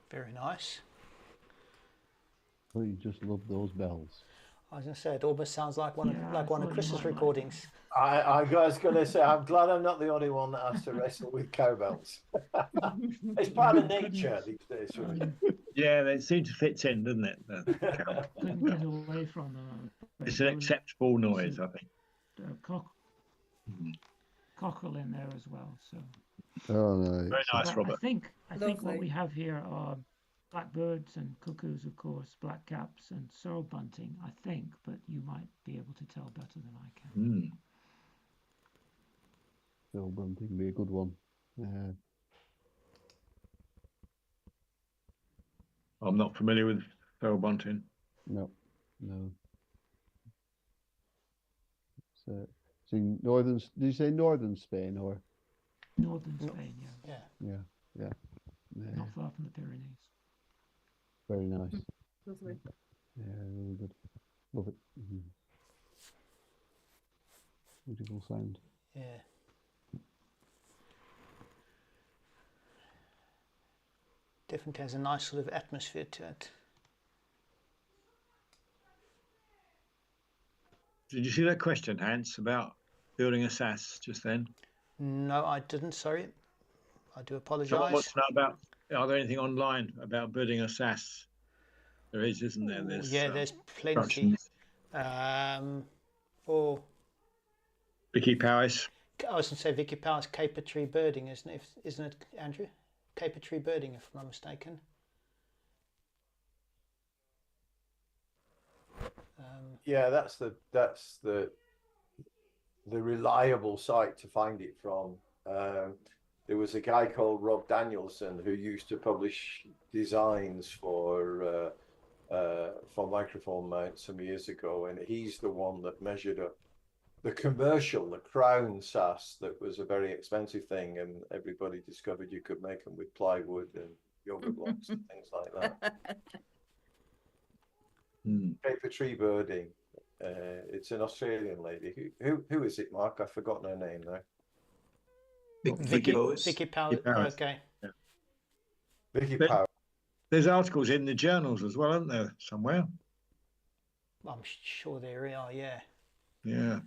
Very nice. Oh, you just love those bells. I was going to say, it almost sounds like one Yeah, I of thought you Chris's might like recordings. I was going to say, I'm glad I'm not the only one that has to wrestle with cowbells. It's part of nature these days for me. Yeah, they seem to fit in, doesn't it? Couldn't get away from them. It's an acceptable noise, I think. Cockle in there as well. So. Oh, nice. Very nice, But Robert. I think what Lovely. we have here are blackbirds and cuckoos, of course, blackcaps and sorrel bunting, I think, but you might be able to tell better than I can. Sorrel bunting be a good one. I'm not familiar with sorrel bunting. No. So in northern, did you say northern Spain or? Northern Spain, yeah. Yeah. Not far from the Pyrenees. Very nice. Lovely. Yeah, really good. Love it. Beautiful sound. Yeah. Definitely has a nice sort of atmosphere to it. Did you see that question, Hans, about building a SAS just then? No, I didn't. Sorry, I do Someone apologise. wants to know about, are there anything online about building a SAS? There is, isn't there? There's plenty. instructions. Or Vicky Powis. I was going to say Vicky Powers, caper tree birding, isn't it, Andrew? Caper tree birding, if I'm not mistaken. Yeah, that's the reliable site to find it from. There was a guy called Rob Danielson who used to publish designs for microphone mounts some years ago, and he's the one that measured up the crown SAS that was a very expensive thing, and everybody discovered you could make them with plywood and yoga blocks and things like that. Paper tree birding. It's an Australian lady. Who is it, Mark? I've forgotten her name now. Vicky Powers. Okay. Yeah. Vicky Powers. There's articles in the journals as well, aren't there, somewhere? I'm sure there are, yeah. Yeah.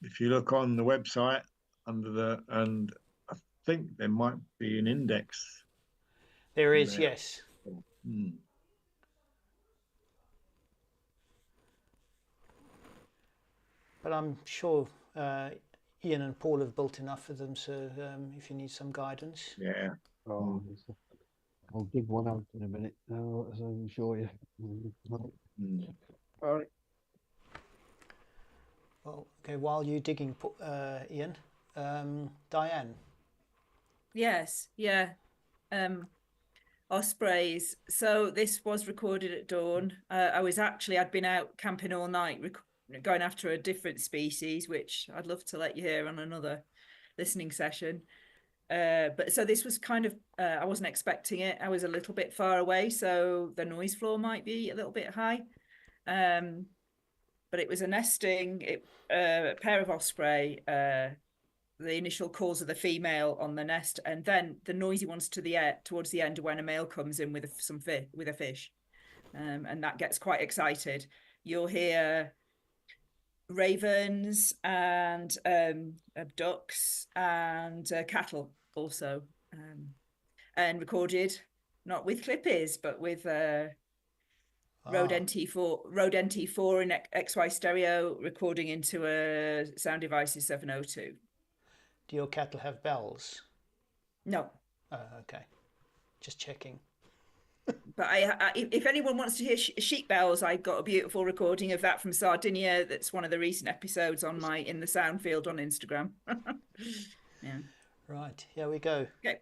If you look on the website and I think there might be an index. There is, yes. But I'm sure Ian and Paul have built enough of them, so if you need some guidance. Yeah. Oh, I'll dig one out in a minute now, as I can show you. All right. Well, okay, while you're digging, Ian, Diane. Yes, yeah. Ospreys. So this was recorded at dawn. I'd been out camping all night, going after a different species, which I'd love to let you hear on another listening session. But so this was kind of, I wasn't expecting it. I was a little bit far away, so the noise floor might be a little bit high. But it was a nesting, a pair of osprey, the initial calls of the female on the nest, and then the noisy ones towards the end when a male comes in with a fish, and that gets quite excited. You'll hear ravens and ducks and cattle also, and recorded not with clippies but with Rode NT4 in XY stereo, recording into a Sound Devices 702. Do your cattle have bells? No. Oh, okay. Just checking. But if anyone wants to hear sheep bells, I got a beautiful recording of that from Sardinia. That's one of the recent episodes on my In the Sound field on Instagram. Yeah. Right, here we go. Okay.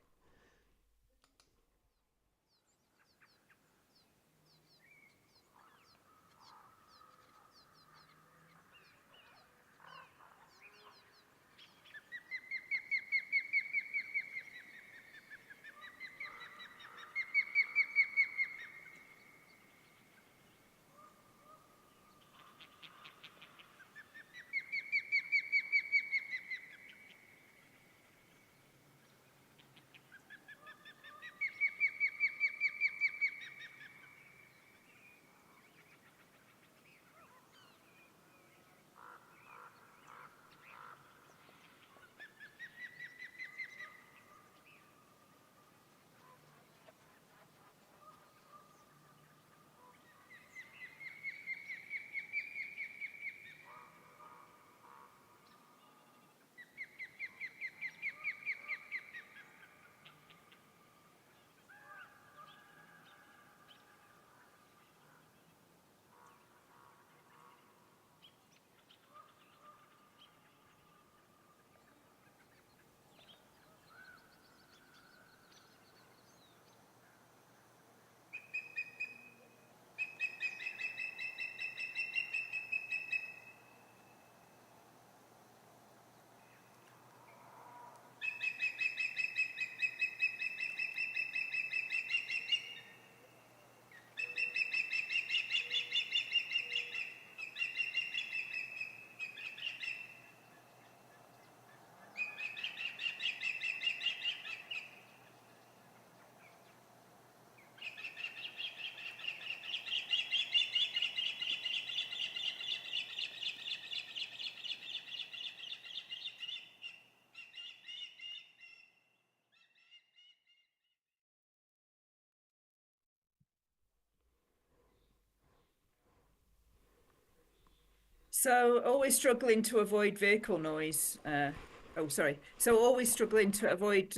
So always struggling to avoid vehicle noise. Oh, sorry. So always struggling to avoid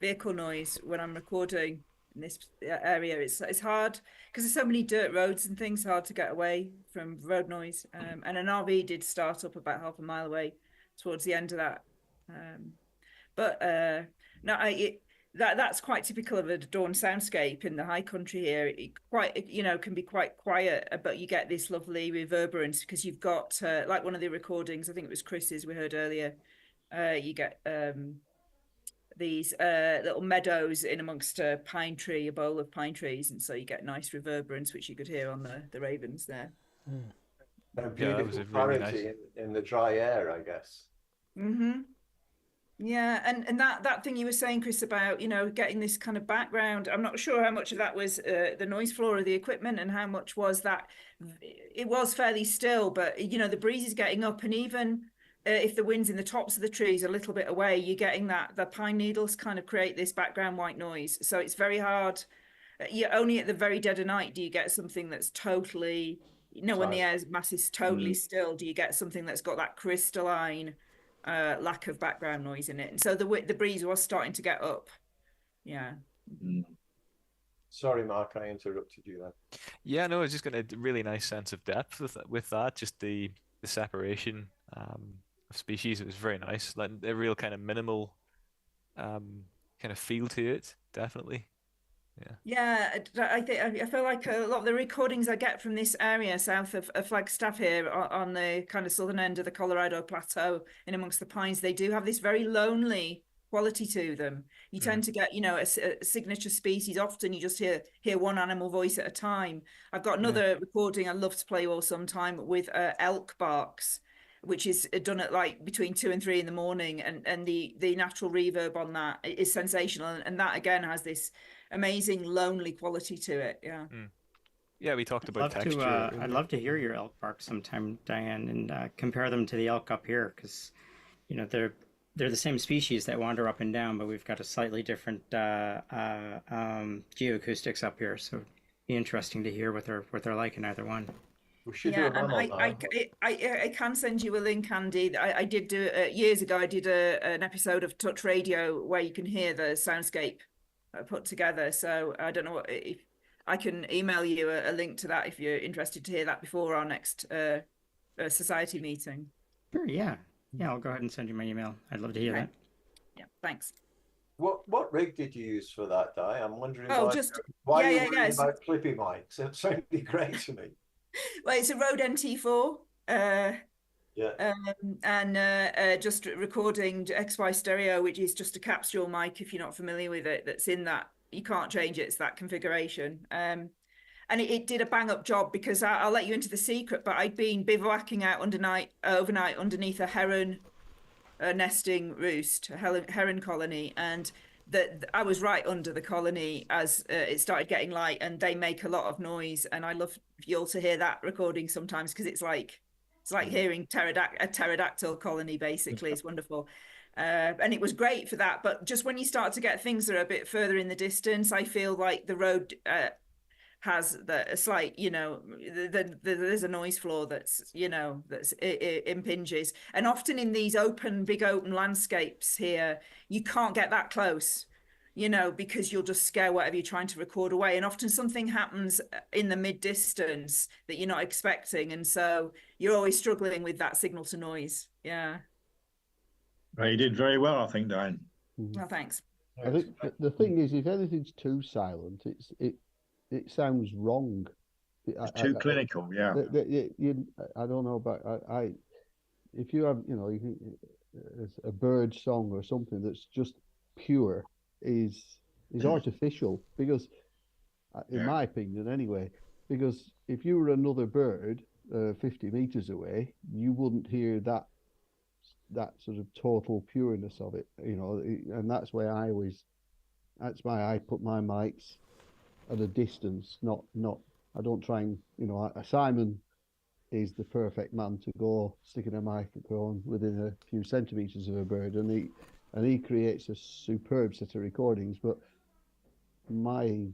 vehicle noise when I'm recording in this area. It's hard because there's so many dirt roads and things. Hard to get away from road noise. And an RV did start up about half a mile away towards the end of that. But no, that's quite typical of a dawn soundscape in the high country here. It quite, you know, can be quite quiet, but you get this lovely reverberance because you've got like one of the recordings, I think it was Chris's we heard earlier. You get these little meadows in amongst a pine tree, a bowl of pine trees, and so you get nice reverberance, which you could hear on the ravens there. A beautiful clarity in the dry air, I guess. Mm-hmm. Yeah, and that thing you were saying, Chris, about, you know, getting this kind of background, I'm not sure how much of that was the noise floor of the equipment and how much was that. It was fairly still, but, you know, the breeze is getting up, and even if the wind's in the tops of the trees a little bit away, you're getting that the pine needles kind of create this background white noise. So it's very hard. Only at the very dead of night do you get something that's totally, you know, when the air's mass is totally still, do you get something that's got that crystalline lack of background noise in it. And so the breeze was starting to get up. Yeah. Sorry, Mark, I interrupted you there. Yeah, no, it's just got a really nice sense of depth with that. Just the separation of species. It was very nice, like a real kind of minimal kind of feel to it. Definitely. Yeah, I feel like a lot of the recordings I get from this area south of Flagstaff here on the kind of southern end of the Colorado Plateau in amongst the pines, they do have this very lonely quality to them. You tend to get, you know, a signature species. Often you just hear one animal voice at a time. I've got another recording I love to play all sometime with elk barks, which is done at like between 2 and 3 in the morning, and the natural reverb on that is sensational, and that again has this amazing lonely quality to it. Yeah, we talked about texture. I'd love to hear your elk bark sometime, Diane, and compare them to the elk up here, because, you know, they're the same species that wander up and down, but we've got a slightly different geoacoustics up here, so it'd be interesting to hear what they're like in either one. We should do a and I can send you a link, Andy. I did do years ago. I did an episode of Touch Radio where you can hear the soundscape put together. So I don't know if I can email you a link to that if you're interested to hear that before our next society meeting. Sure. Yeah. I'll go ahead and send you my email. I'd love to hear that. Yeah. Thanks. What rig did you use for that, Di? I'm wondering why you worried about clippy mics. It sounded great to me. Well, it's a Rode NT4. And just recording XY stereo, which is just a capsule mic, if you're not familiar with it, that's in that. You can't change it. It's that configuration. And it did a bang up job, because I'll let you into the secret, but I'd been bivouacking out overnight underneath a heron nesting roost, a heron colony, and I was right under the colony as it started getting light, and they make a lot of noise, and I love you all to hear that recording sometimes, because it's like hearing a pterodactyl colony, basically. It's wonderful. And it was great for that, but just when you start to get things that are a bit further in the distance, I feel like the road has a slight, you know, there's a noise floor that's, you know, it impinges. And often in these big open landscapes here, you can't get that close, you know, because you'll just scare whatever you're trying to record away. And often something happens in the mid distance that you're not expecting, and so you're always struggling with that signal to noise. Yeah. Well, you did very well, I think, Diane. Well, thanks. I think the thing is, if anything's too silent, it sounds wrong. It's too clinical, yeah. I don't know, but if you have, you know, a bird song or something that's just pure is artificial, because, in my opinion, anyway, because if you were another bird 50 meters away, you wouldn't hear that sort of total pureness of it, you know, and that's why I put my mics at a distance, not I don't try and, you know, Simon is the perfect man to go sticking a microphone within a few centimeters of a bird, and he creates a superb set of recordings. But my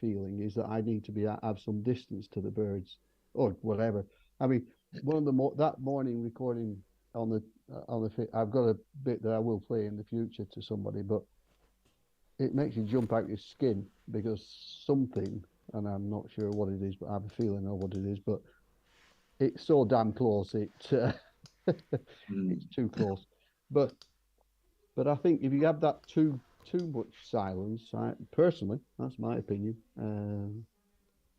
feeling is that I need to have some distance to the birds or whatever. I mean, one of the that morning recording on the I've got a bit that I will play in the future to somebody, but it makes you jump out your skin because something, and I'm not sure what it is, but I have a feeling of what it is, but it's so damn close. It's too close. But I think if you have that too much silence, personally, that's my opinion.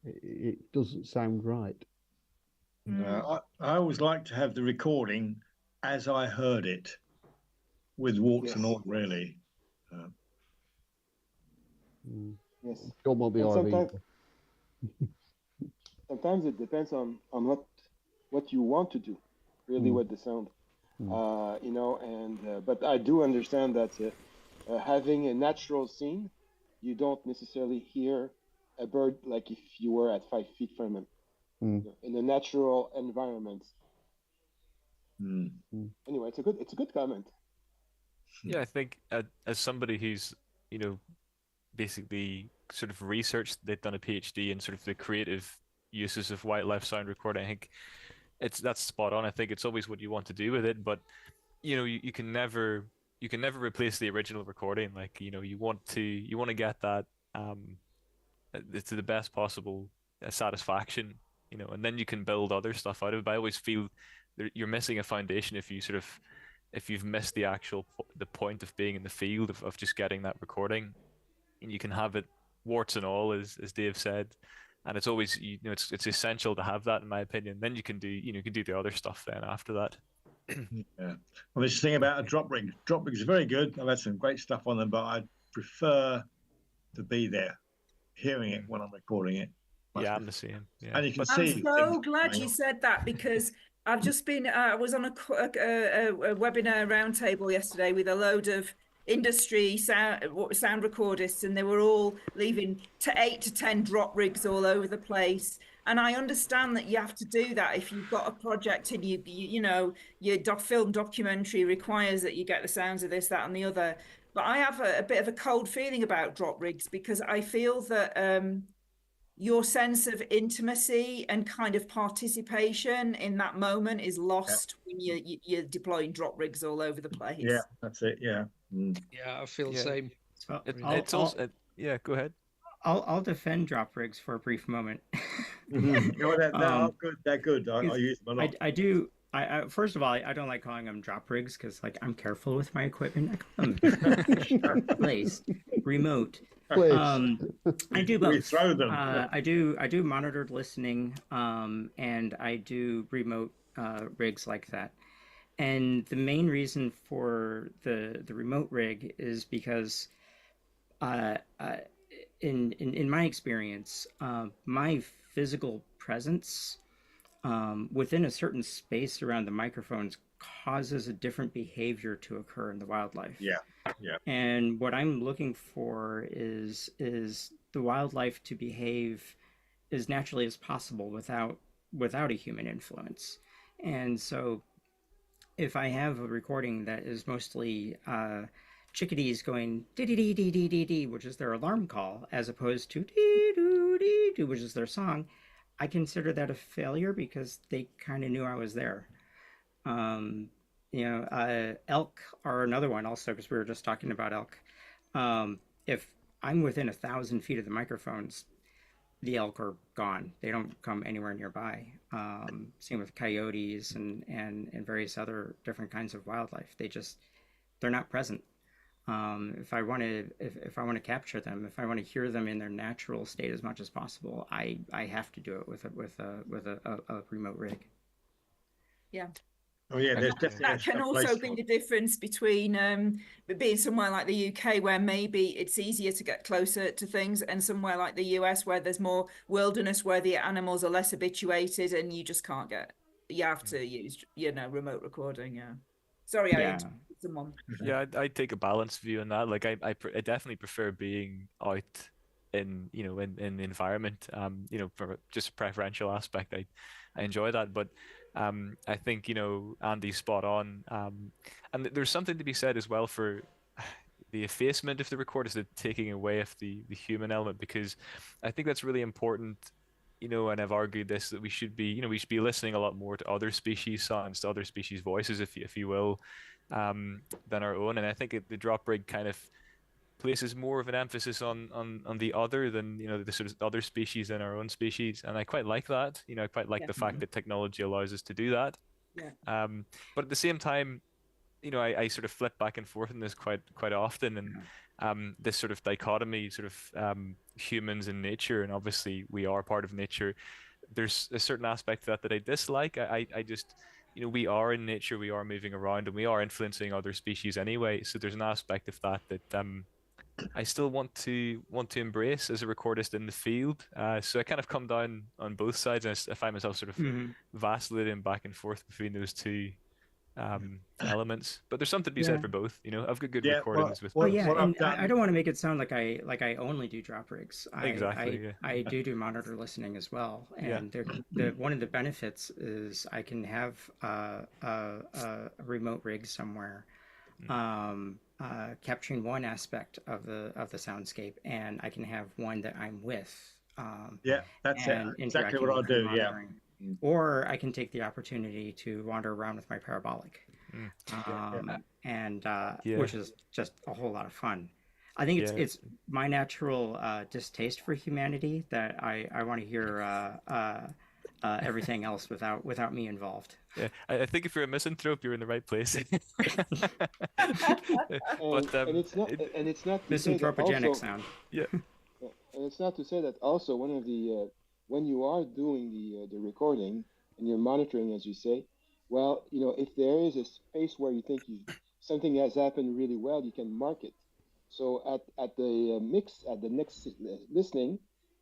It doesn't sound right. I always like to have the recording as I heard it, with warts and all, really. Yes. Don't be sometimes it depends on what you want to do, really, with the sound. You know, and but I do understand that having a natural scene, you don't necessarily hear a bird like if you were at 5 feet from him. You know, in a natural environment. Anyway, it's a good comment. Yeah, I think as somebody who's, you know, basically sort of researched, they've done a PhD in sort of the creative uses of wildlife sound recording. I think that's spot on. I think it's always what you want to do with it, but you know, you can never replace the original recording. Like, you know, you want to get that to the best possible satisfaction, you know, and then you can build other stuff out of it. But I always feel you're missing a foundation if you've missed the point of being in the field of just getting that recording, and you can have it warts and all, as Dave said, and it's always, you know, it's essential to have that, in my opinion. Then you can do the other stuff then after that. Yeah. Well, this thing about a drop rig. Drop rigs are very good. I've had some great stuff on them, but I prefer to be there, hearing it when I'm recording it. Yeah, I'm the same. Yeah. And you can I'm see. so glad you said that, because I've just been, I was on a webinar roundtable yesterday with a load of industry sound recordists, and they were all leaving 8 to 10 drop rigs all over the place. And I understand that you have to do that if you've got a project and you know, your film documentary requires that you get the sounds of this, that, and the other. But I have a bit of a cold feeling about drop rigs, because I feel that your sense of intimacy and kind of participation in that moment is lost when you're deploying drop rigs all over the place. Yeah, that's it. Yeah. Yeah, I feel the same. So yeah, go ahead. I'll defend drop rigs for a brief moment. They're good. They're good. I use them a lot. I do. First of all, I don't like calling them drop rigs, because like I'm careful with my equipment. I call them placed, remote. I do both. We throw them. I do monitored listening, and I do remote rigs like that. And the main reason for the remote rig is because in my experience, my physical presence within a certain space around the microphones causes a different behavior to occur in the wildlife. Yeah, yeah. And what I'm looking for is the wildlife to behave as naturally as possible without a human influence. And so if I have a recording that is mostly chickadees going dee-dee-dee-dee-dee-dee, which is their alarm call, as opposed to dee-doo-dee-doo, which is their song, I consider that a failure, because they kind of knew I was there. You know, elk are another one also, because we were just talking about elk. If I'm within 1,000 feet of the microphones, the elk are gone. They don't come anywhere nearby. Same with coyotes and various other different kinds of wildlife. They're not present. If I want to capture them, if I want to hear them in their natural state as much as possible, I have to do it with a remote rig. Yeah. Oh yeah, there's definitely that can also be the difference between being somewhere like the UK, where maybe it's easier to get closer to things, and somewhere like the US, where there's more wilderness, where the animals are less habituated, and you just can't get. You have to use, remote recording. Yeah. Sorry, I interrupted someone. Yeah, I take a balanced view on that. Like I definitely prefer being out in in the environment. For just a preferential aspect, I enjoy that. But I think Andy's spot on. And there's something to be said as well for the effacement of the record, is the taking away of the human element, because I think that's really important. and I've argued this, that we should be listening a lot more to other species sounds, to other species voices, if you will, than our own. And I think the drop rig kind of places more of an emphasis on the other than the sort of other species than our own species, and I quite like that. I quite like the fact that technology allows us to do that. But at the same time, I sort of flip back and forth in this quite often, and this sort of dichotomy, sort of humans and nature, and obviously we are part of nature. There's a certain aspect of that I dislike. I just we are in nature, we are moving around, and we are influencing other species anyway. So there's an aspect of that I still want to embrace as a recordist in the field. So I kind of come down on both sides, and I find myself sort of vacillating back and forth between those two elements. But there's something to be said for both. I've got good recordings with both. And I don't want to make it sound like I only do drop rigs. I do monitor listening as well. And one of the benefits is I can have a remote rig somewhere. Capturing one aspect of the soundscape, and I can have one that I'm with. That's exactly what I'll do. Or I can take the opportunity to wander around with my parabolic, which is just a whole lot of fun. I think it's my natural distaste for humanity that I want to hear everything else without me involved. Yeah, I think if you're a misanthrope, you're in the right place. And it's not misanthropogenic sound. Yeah. And it's not to say that also one of the when you are doing the recording and you're monitoring, as you say, well, if there is a space where you think something has happened really well, you can mark it. So at the mix, at the next listening,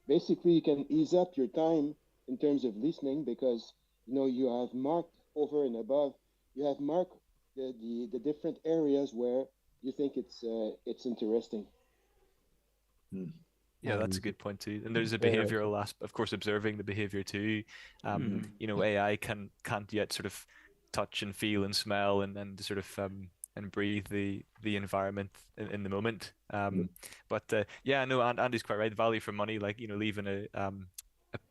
basically you can ease up your time in terms of listening, because you have marked over and above. You have marked the different areas where you think it's interesting. Yeah, that's a good point too. And there's a behavioral aspect, of course, observing the behavior too. AI can't yet sort of touch and feel and smell and sort of and breathe the environment in the moment. But Andy's quite right. The value for money, like leaving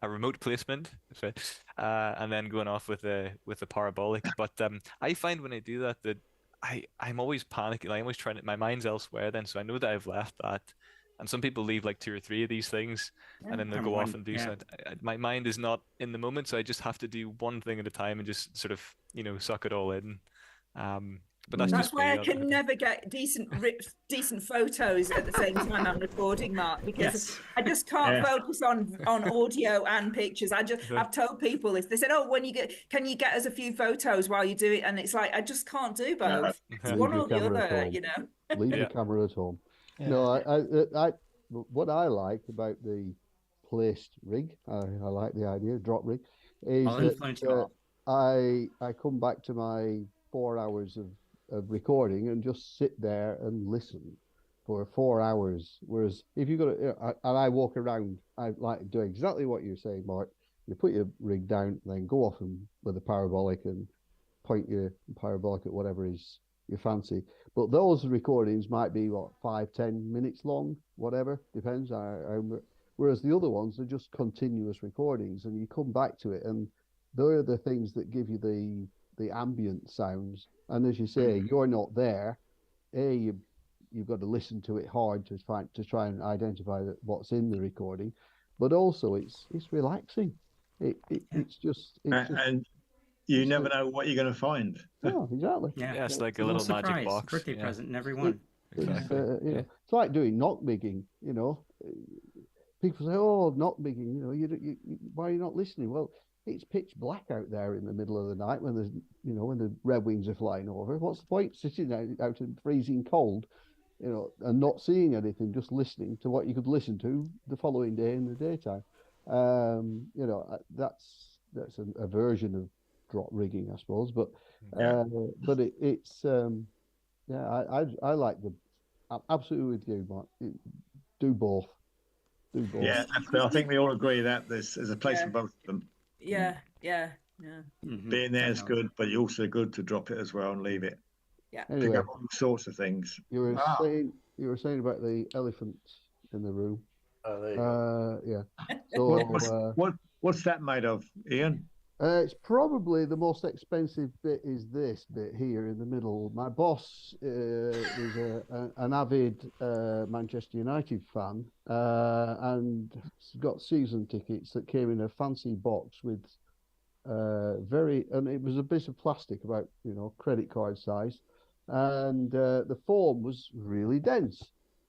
a remote placement, and then going off with a parabolic. But I find when I do that I'm always panicking. I'm always trying to, my mind's elsewhere then, so I know that I've left that. And some people leave like 2 or 3 of these things, and then they'll go off and do something. My mind is not in the moment, so I just have to do one thing at a time and just sort of suck it all in. But that's why I can never get decent photos at the same time I'm recording, Mark, because I just can't focus on audio and pictures. I've told people, if they said, "Oh, can you get us a few photos while you do it?" and it's like I just can't do both. It's one or the other, Leave the camera at home. Yeah. No, I what I like about the placed rig, I like the idea, drop rig, is that I come back to my 4 hours of recording and just sit there and listen for 4 hours. Whereas if you've got to, and I walk around, I like to do exactly what you're saying, Mark. You put your rig down, then go off with a parabolic and point your parabolic at whatever is your fancy. But those recordings might be 5-10 minutes long, whatever, depends. Whereas the other ones are just continuous recordings, and you come back to it, and they're the things that give you the ambient sounds. And as you say, you're not there. You've got to listen to it hard to try and identify what's in the recording, but also it's relaxing. It's just and you never know what you're going to find. Oh, exactly. Yeah, it's like a little magic box. Birthday present in every one. Exactly. It's like doing knock migging. People say, "Oh, knock migging." Why are you not listening? Well, it's pitch black out there in the middle of the night when there's, when the red wings are flying over. What's the point sitting out in freezing cold, and not seeing anything, just listening to what you could listen to the following day in the daytime? That's a version of drop rigging, I suppose. But it's I like I'm absolutely with you, Mark. Do both. Yeah, I think we all agree that there's a place for both of them. Yeah. Being there is good, but you're also good to drop it as well and leave it. Yeah. Anyway, pick up all sorts of things. You were saying about the elephant in the room. Oh, there you go. Yeah. So What's that made of, Ian? It's probably the most expensive bit is this bit here in the middle. My boss is an avid Manchester United fan and got season tickets that came in a fancy box with and it was a bit of plastic about, credit card size. And the foam was really dense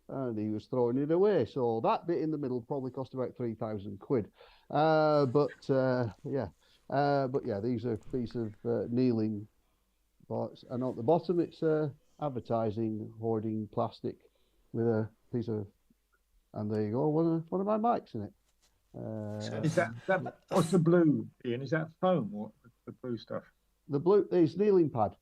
and he was throwing it away. So that bit in the middle probably cost about £3,000. But yeah, these are a piece of kneeling box, and at the bottom it's advertising hoarding plastic with a piece of, and there you go, one of my mics in it. Is that what's the blue, Ian? Is that foam or the blue stuff? The blue is kneeling pad.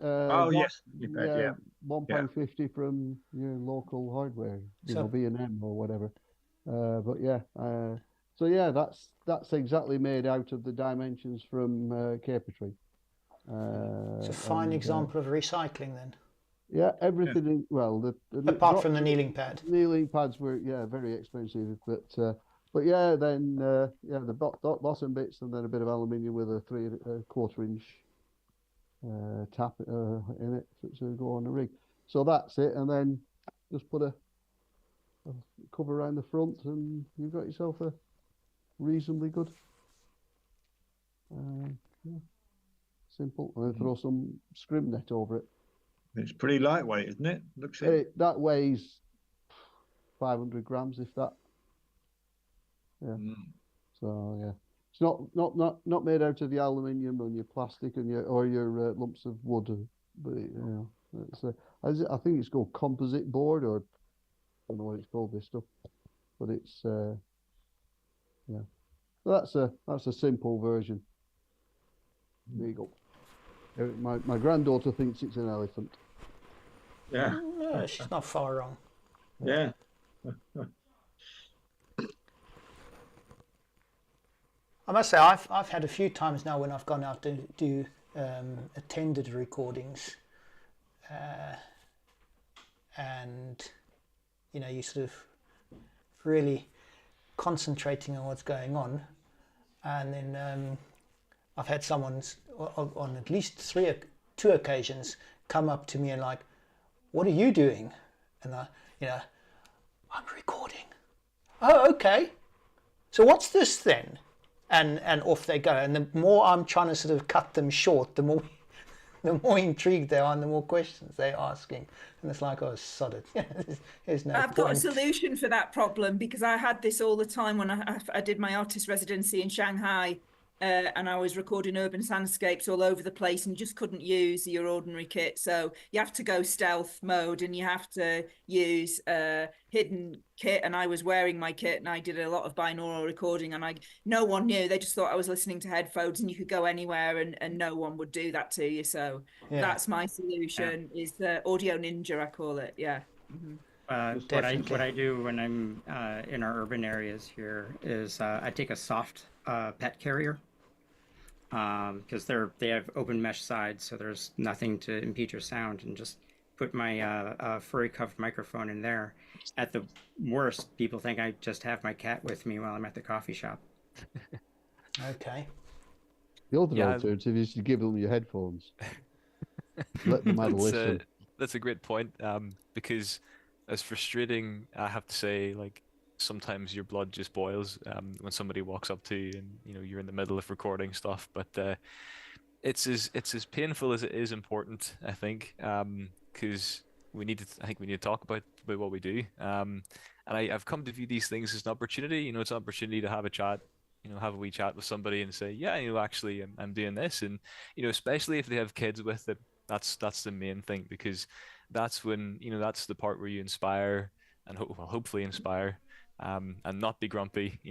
Yes, yeah, £1.50 from your local hardware, B&M or whatever. But yeah. So yeah, that's exactly made out of the dimensions from Capertree. It's a fine example of recycling then. Yeah, everything. Well, apart from the kneeling pad. Kneeling pads were very expensive, but yeah, then the bottom bits and then a bit of aluminium with a 3/4 inch tap in it to go on the rig. So that's it, and then just put a cover around the front, and you've got yourself a reasonably good. Simple. And then throw some scrim net over it. It's pretty lightweight, isn't it? Looks it. That weighs 500 grams, if that. Yeah. So yeah, it's not made out of the aluminium and your plastic and your lumps of wood, but it's I think it's called composite board, or I don't know what it's called, this stuff, but it's yeah. So that's a simple version. There you go. My granddaughter thinks it's an elephant. Yeah. No, she's not far wrong. Yeah. I must say, I've had a few times now when I've gone out to do attended recordings, and you sort of really concentrating on what's going on, and then I've had someone on at least two occasions come up to me and like, "What are you doing?" And I'm recording. Oh, okay. So what's this then? And off they go. And the more I'm trying to sort of cut them short, the more intrigued they are and the more questions they're asking. And it's like, oh, sod it. There's no I've got a solution for that problem, because I had this all the time when I did my artist residency in Shanghai. And I was recording urban landscapes all over the place, and you just couldn't use your ordinary kit. So you have to go stealth mode, and you have to use hidden kit. And I was wearing my kit, and I did a lot of binaural recording, and no one knew. They just thought I was listening to headphones, and you could go anywhere, and no one would do that to you. So that's my solution, is the Audio Ninja, I call it. Yeah. Mm-hmm. What I do when I'm in our urban areas here is I take a soft pet carrier, because they have open mesh sides, so there's nothing to impede your sound, and just put my furry cuffed microphone in there. At the worst, people think I just have my cat with me while I'm at the coffee shop. Okay. The other alternative is to give them your headphones. Let them have a listen. That's a great point, because as frustrating, I have to say, like, sometimes your blood just boils when somebody walks up to you and you're in the middle of recording stuff. But it's as painful as it is important, I think, because we need to talk about what we do. And I've come to view these things as an opportunity. It's an opportunity to have a chat, have a wee chat with somebody and say, yeah, actually I'm doing this, and especially if they have kids with it, that's the main thing, because that's when that's the part where you inspire and hopefully inspire. And not be grumpy,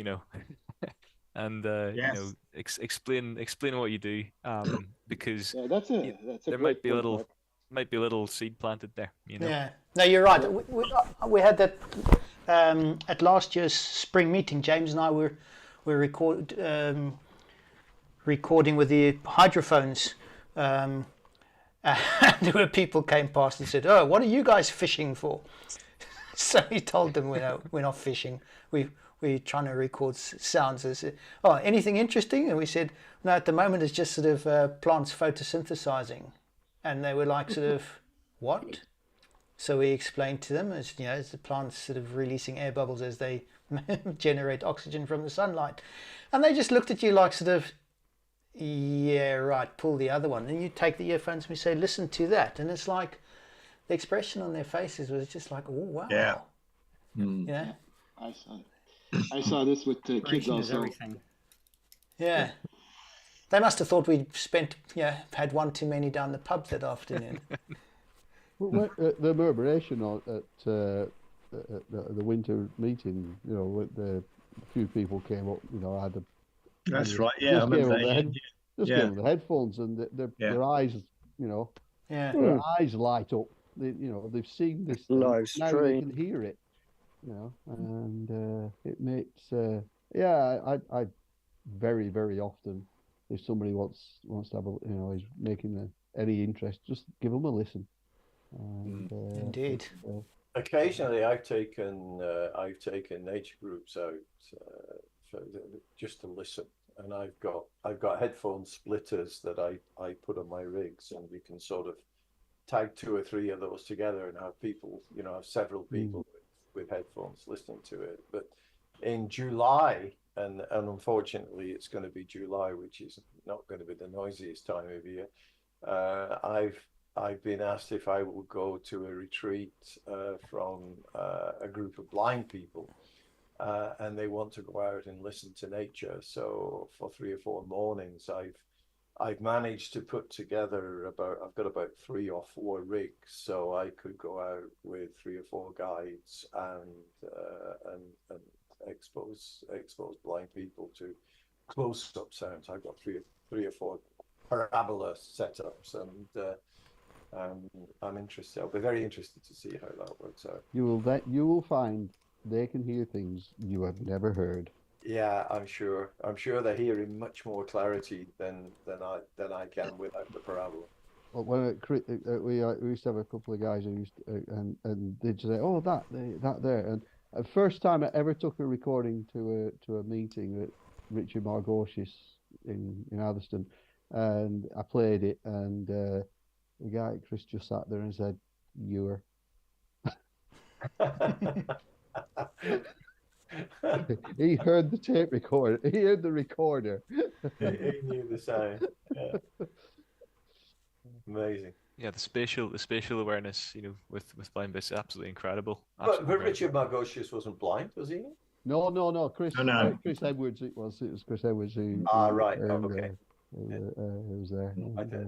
and yes. Explain what you do, because there might be a little seed planted there. Yeah, no, you're right. We had that at last year's spring meeting. James and I were recording with the hydrophones, and there were people came past and said, "Oh, what are you guys fishing for?" So he told them, we're not fishing. We we're trying to record sounds. They said, "Oh, anything interesting?" And we said, "No, at the moment it's just sort of plants photosynthesizing." And they were like, sort of, "What?" So we explained to them, as as the plants sort of releasing air bubbles as they generate oxygen from the sunlight. And they just looked at you like, sort of, "Yeah, right, pull the other one." And you take the earphones and we say, "Listen to that." And it's like, the expression on their faces was just like, "Oh, wow." Yeah. Yeah. I saw this with kids also. Yeah. They must have thought we'd had one too many down the pub that afternoon. Well, the murmuration at the winter meeting, with the few people came up, had the. That's right. Yeah, I remember that. Just gave them the headphones, and their eyes, their eyes light up. They've seen this thing, live now stream. they can hear it. And it makes I very, very often, if somebody wants to have is making any interest, just give them a listen. And, Indeed. Occasionally, I've taken nature groups out just to listen, and I've got headphone splitters that I put on my rigs, and we can sort of tag 2 or 3 of those together and have people, have several people with headphones listening to it. But in July, and unfortunately it's going to be July, which is not going to be the noisiest time of year, I've been asked if I will go to a retreat from a group of blind people, and they want to go out and listen to nature. So for 3 or 4 mornings, I've managed to put together I've got about 3 or 4 rigs, so I could go out with 3 or 4 guides and expose blind people to close-up sounds. I've got 3 or 4 parabola setups, and I'm interested. I'll be very interested to see how that works out. You will find they can hear things you have never heard. Yeah, I'm sure they're hearing much more clarity than I can without the parabola. Well, when we used to have a couple of guys who used to, and they'd say, "Oh, that there." And the first time I ever took a recording to a meeting at Richard Margoshes in Atherstone, and I played it, and the guy Chris just sat there and said, "You're." He heard the tape recorder. He heard the recorder. He knew the sound. Yeah. Amazing. Yeah, the spatial awareness, with blind bits is absolutely incredible. But Richard Margoshes wasn't blind, was he? No. Chris. No. Chris Edwards. It was Chris Edwards who. Right. Okay. Who was there? I don't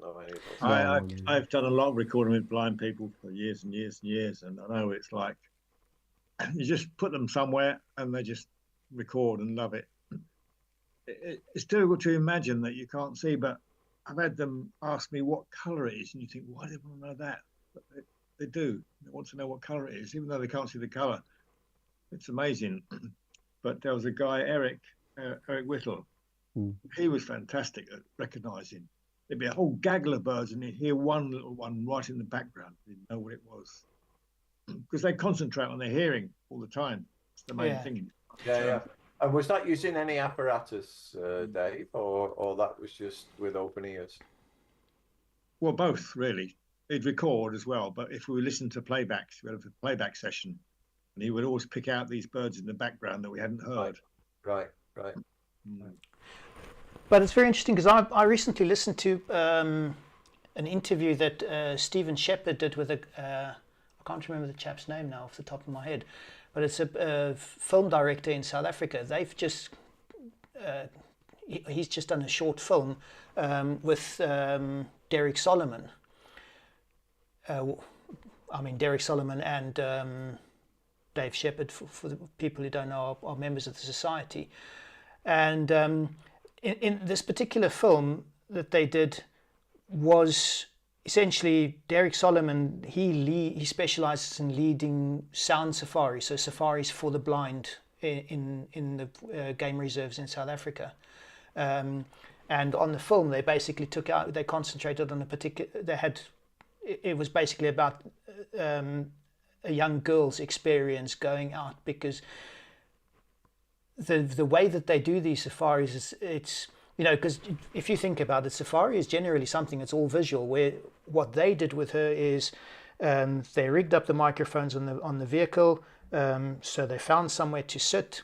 know any of those. I've done a lot of recording with blind people for years and years and years, and I know it's like you just put them somewhere and they just record and love it. It's difficult to imagine that you can't see, but I've had them ask me what color it is, and you think, why do they want to know that? But they do. They want to know what color it is, even though they can't see the color. It's amazing. But there was a guy, Eric Whittle. He was fantastic at recognizing. There'd be a whole gaggle of birds, and you'd hear one little one right in the background. You didn't know what it was. Because they concentrate on their hearing all the time. It's the main thing. Yeah. And was that using any apparatus, Dave, or that was just with open ears? Well, both, really. He'd record as well, but if we listened to playbacks, we had a playback session, and he would always pick out these birds in the background that we hadn't heard. Right. But it's very interesting because I recently listened to an interview that Stephen Shepherd did with I can't remember the chap's name now off the top of my head, but it's a film director in South Africa. They've just he's just done a short film with Derek Solomon. Derek Solomon and Dave Shepherd, for the people who don't know, are members of the society. And in this particular film that they did was essentially Derek Solomon. He specializes in leading sound safaris, so safaris for the blind in the game reserves in South Africa. And on the film, they basically they concentrated on a particular. It was basically about a young girl's experience going out, because the way that they do these safaris is, it's, you know, because if you think about it, safari is generally something that's all visual, where what they did with her is they rigged up the microphones on the vehicle, so they found somewhere to sit,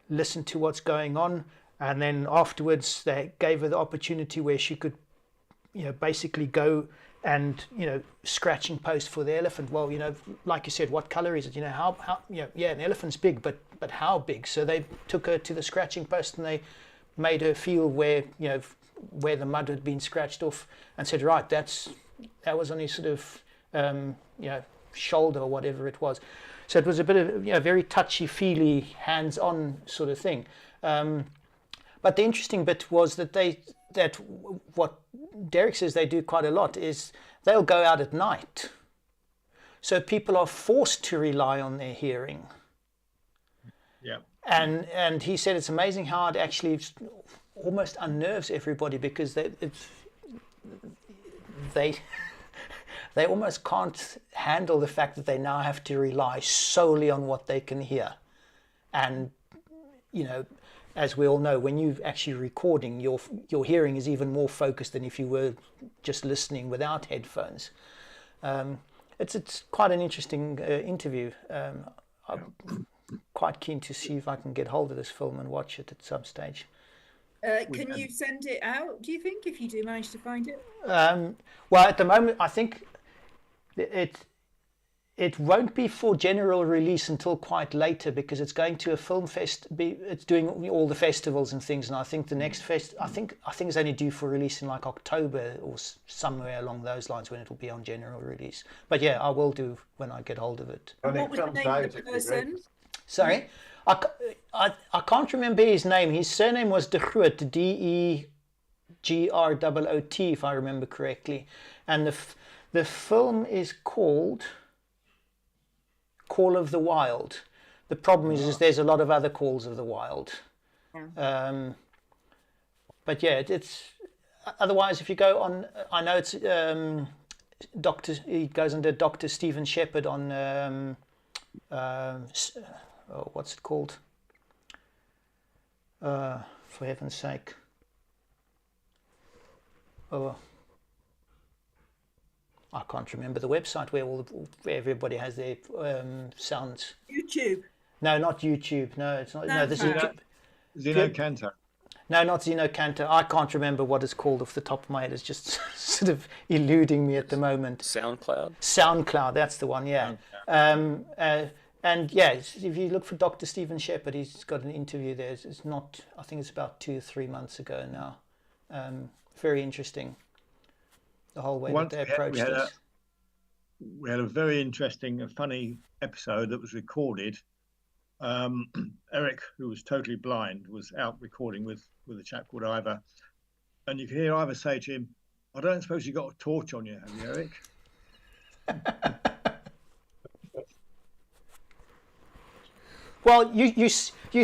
listen to what's going on, and then afterwards they gave her the opportunity where she could, you know, basically go and, you know, scratching post for the elephant. Well, you know, like you said, what color is it? You know, how you know, yeah, an elephant's big, but how big? So they took her to the scratching post and they made her feel where, you know, where the mud had been scratched off, and said, right, that was on his sort of you know, shoulder or whatever it was. So it was a bit of, you know, very touchy-feely, hands-on sort of thing. But the interesting bit was that what Derek says they do quite a lot is they'll go out at night. So people are forced to rely on their hearing. Yeah. And he said it's amazing how it actually almost unnerves everybody, because they almost can't handle the fact that they now have to rely solely on what they can hear. And, you know, as we all know, when you're actually recording, your hearing is even more focused than if you were just listening without headphones. It's quite an interesting interview. I'm quite keen to see if I can get hold of this film and watch it at some stage. Can you send it out, do you think, if you do manage to find it? Well, at the moment, I think it won't be for general release until quite later, because it's going to a film fest. It's doing all the festivals and things, and I think the next I think it's only due for release in like October or somewhere along those lines, when it'll be on general release. But yeah, I will do when I get hold of it. What was the name of the person? Sorry, I can't remember his name. His surname was De Groot, Degrroot, if I remember correctly, and the film is called Call of the Wild. The problem is there's a lot of other Calls of the Wild. Yeah. But yeah, it's otherwise, if you go on, I know it's he goes under Dr. Stephen Shepherd on what's it called? For heaven's sake. Oh, I can't remember the website where where everybody has their sounds. YouTube. No, not YouTube. No, it's not. No, this is Zeno Canto. No, not Zeno Canto. I can't remember what it's called off the top of my head. It's just sort of eluding me at the moment. SoundCloud, that's the one. Yeah. And yeah, if you look for Dr. Stephen Shepherd, he's got an interview there. It's not. I think it's about 2 or 3 months ago now. Very interesting. The whole way that they approached this. We had a very interesting and funny episode that was recorded. Eric, who was totally blind, was out recording with a chap called Ivor, and you can hear Ivor say to him, "I don't suppose you got a torch on you, have you, Eric?" Well, you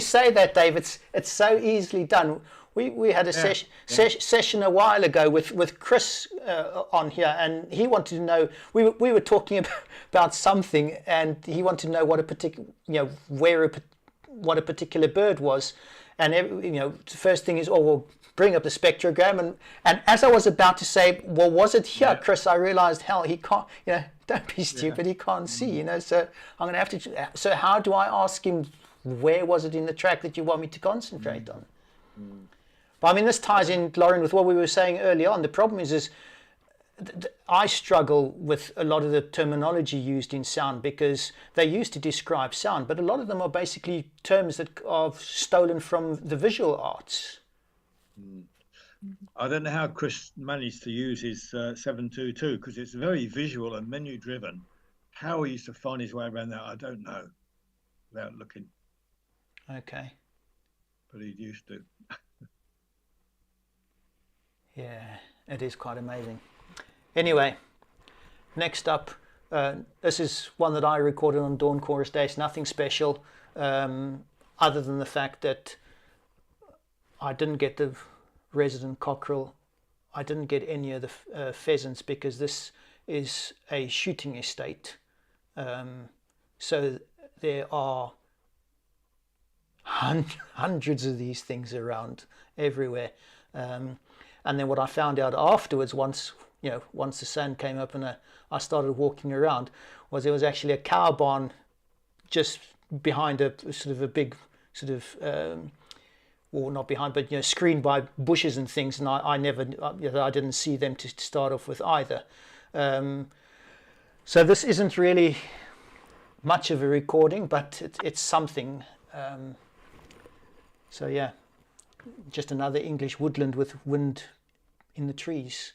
say that, Dave. It's so easily done. We had a session a while ago with Chris on here, and he wanted to know. We were talking about something, and he wanted to know what a particular, what a particular bird was, and the first thing is, well, bring up the spectrogram, and as I was about to say, well, was it here, Chris? I realized, hell, he can't. Don't be stupid. He can't see. So I'm gonna have to. So how do I ask him? Where was it in the track that you want me to concentrate on? But I mean, this ties in, Lauren, with what we were saying early on. The problem is I struggle with a lot of the terminology used in sound, because they're used to describe sound, but a lot of them are basically terms that are stolen from the visual arts. I don't know how Chris managed to use his 722, because it's very visual and menu driven. How he used to find his way around that, I don't know, without looking. Okay. But he used to. Yeah, it is quite amazing. Anyway, next up, this is one that I recorded on Dawn Chorus Days. Nothing special, other than the fact that I didn't get the resident cockerel. I didn't get any of the pheasants, because this is a shooting estate. So there are hundreds of these things around everywhere. And then what I found out afterwards, once the sun came up and I started walking around, was there was actually a cow barn just behind a sort of a big sort of or not behind, but screened by bushes and things, and I didn't see them to start off with either. So this isn't really much of a recording, but it's something. So yeah, just another English woodland with wind in the trees.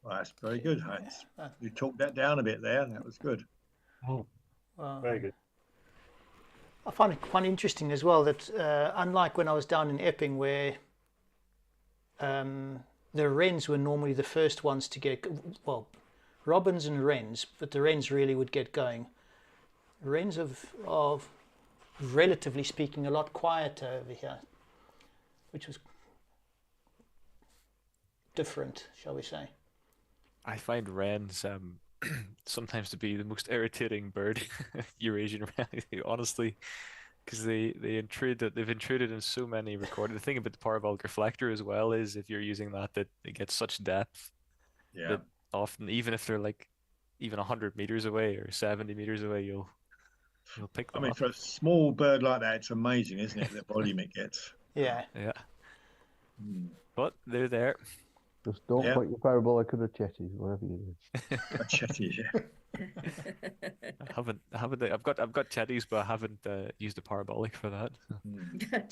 Well, that's very good, Hans. You talked that down a bit there. That was good. Oh, very good. I find it quite interesting as well that unlike when I was down in Epping, where the wrens were normally the first ones to get, well, robins and wrens, but the wrens really would get going. Wrens are, relatively speaking, a lot quieter over here, which was different, shall we say. I find wrens sometimes to be the most irritating bird, Eurasian wren, honestly, because they've intruded in so many recordings. The thing about the parabolic reflector as well is if you're using that it gets such depth that often, even if they're like even 100 meters away or 70 meters away, you'll pick them up. For a small bird like that, it's amazing, isn't it? The volume it gets. Yeah. But they're there. Just don't put your parabolic on a chetty, whatever you do. A chetty, I haven't. I've got chetties, but I haven't used a parabolic for that.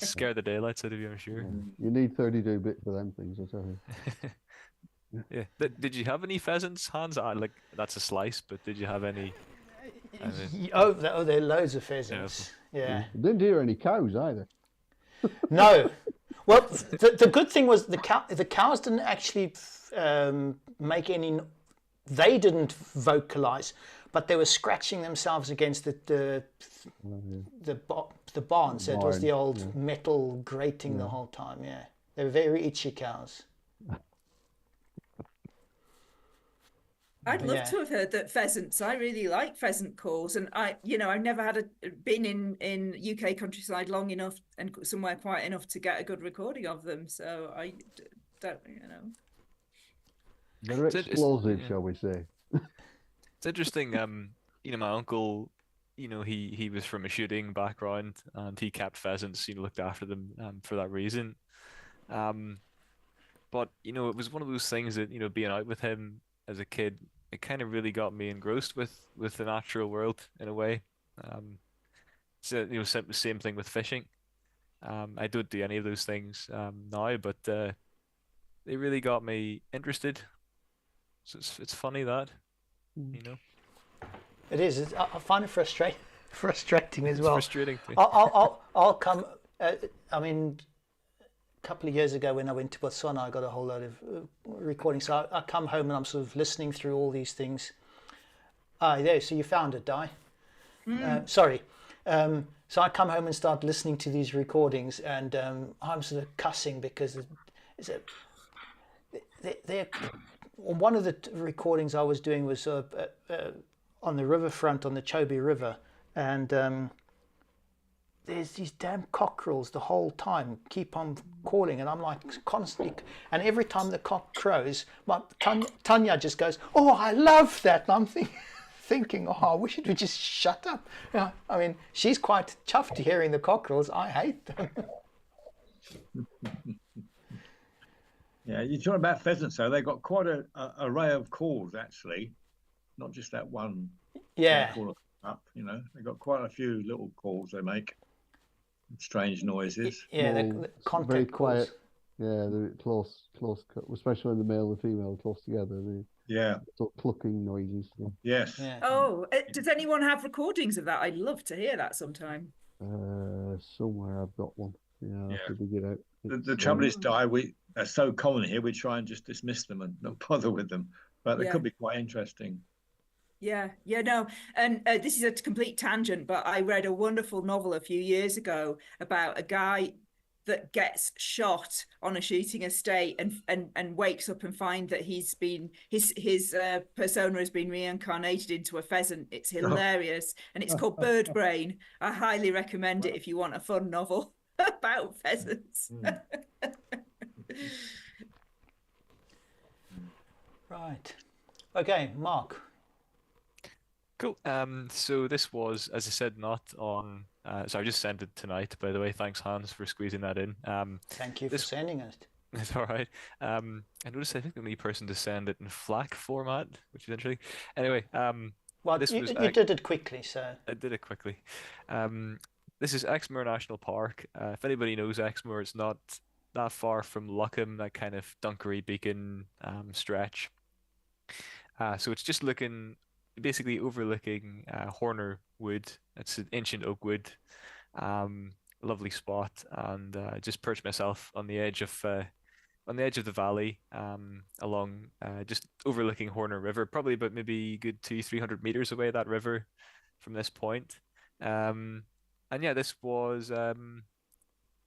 Scare the daylights out of you, I'm sure. You need 32-bit for them things, I tell you. Yeah. Did you have any pheasants, Hans? Like that's a slice, but did you have any? There are loads of pheasants. Yeah. Didn't hear any cows either. No. Well, the good thing was the cows didn't actually make any. They didn't vocalize, but they were scratching themselves against the barn. So it was the old metal grating the whole time. Yeah, they were very itchy cows. I'd love to have heard that pheasants. I really like pheasant calls, and I've never been in UK countryside long enough and somewhere quiet enough to get a good recording of them. So I don't, They're explosive, shall we say? It's interesting. My uncle, he was from a shooting background and he kept pheasants. Looked after them for that reason. But it was one of those things that being out with him as a kid it kind of really got me engrossed with the natural world in a way. So same thing with fishing. I don't do any of those things now, but they really got me interested. So it's funny that, you know. It is. I find it frustrating as It's well. frustrating too. I'll come. I mean, a couple of years ago when I went to Botswana, I got a whole lot of recordings. So I come home and I'm sort of listening through all these things. There. So you found it, Di. Sorry. So I come home and start listening to these recordings, and I'm sort of cussing because one of the recordings I was doing was on the riverfront on the Chobe River, and there's these damn cockerels the whole time keep on calling, and I'm like constantly, and every time the cock crows, my Tanya just goes, "Oh, I love that," and I'm thinking, "Oh, I wish it would just shut up." Yeah, I mean, she's quite chuffed hearing the cockerels. I hate them. Yeah, you're talking about pheasants, though. They've got quite an array of calls, actually, not just that one. Yeah. Call up, you know, they've got quite a few little calls they make, strange noises. Yeah, the contact very calls. quiet. Yeah, they're close, especially when the male and female are close together. Yeah, sort of clucking noises. Yes. Yeah. Oh, does anyone have recordings of that? I'd love to hear that sometime. Somewhere I've got one. Yeah, I'll have to dig it out. The trouble is, Di, they're so common here, we try and just dismiss them and not bother with them. But they could be quite interesting. Yeah, no. And this is a complete tangent, but I read a wonderful novel a few years ago about a guy that gets shot on a shooting estate and wakes up and find that his persona has been reincarnated into a pheasant. It's hilarious, and it's called Bird Brain. I highly recommend it if you want a fun novel about pheasants. Right. Okay, Mark. Cool. So this was, as I said, not on. So I just sent it tonight, by the way. Thanks, Hans, for squeezing that in. Thank you for sending it. It's all right. I noticed I think the only person to send it in FLAC format, which is interesting. Anyway, well, you did it quickly, so I did it quickly. This is Exmoor National Park. If anybody knows Exmoor, it's not that far from Luckham, that kind of Dunkery Beacon stretch. So it's just basically overlooking Horner Wood. It's an ancient oak wood, lovely spot, and I just perched myself on the edge of the valley, along just overlooking Horner River, probably about maybe good 200-300 meters away that river from this point. And yeah, this was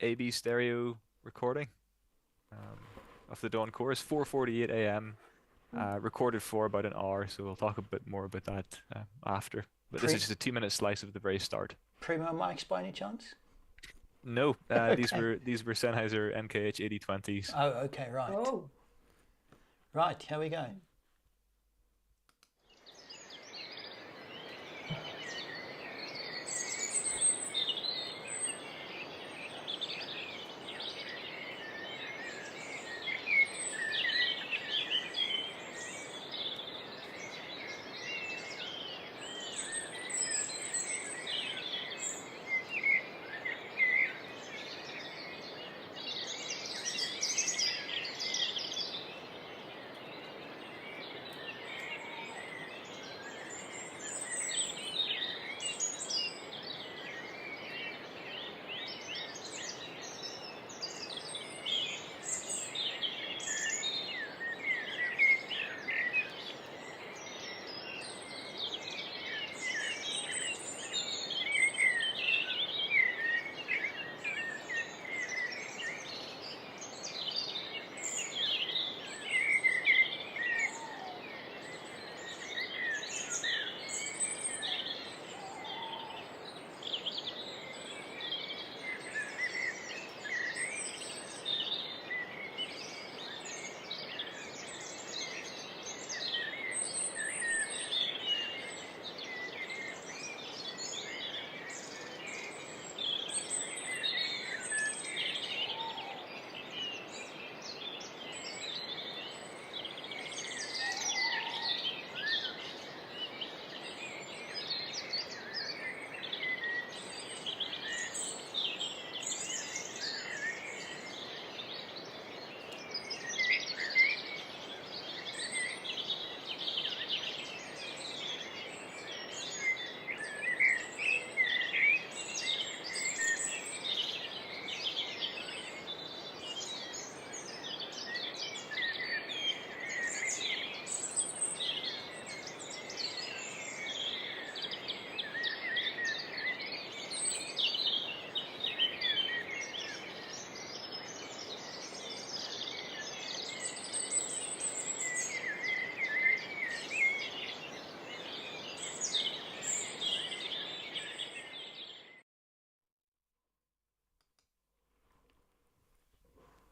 AB stereo recording of the dawn chorus, 4:48 a.m. Recorded for about an hour, so we'll talk a bit more about that after. But this is just a 2-minute slice of the very start. Primo mics by any chance? No, Okay. these were Sennheiser MKH 8020s. Oh, okay, right. Oh. Right, here we go.